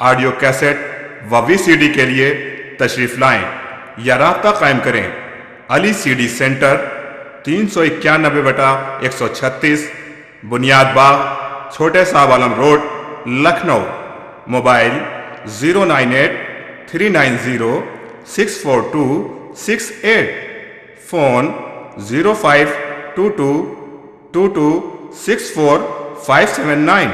آڈیو کیسٹ و وی سی ڈی کے لیے تشریف لائیں یا رابطہ قائم کریں۔ علی سی ڈی سینٹر 391/136 بنیاد Bagh, Chhote Sahab Alam road, Lucknow. Mobile 098-390-64268، phone 052222264579۔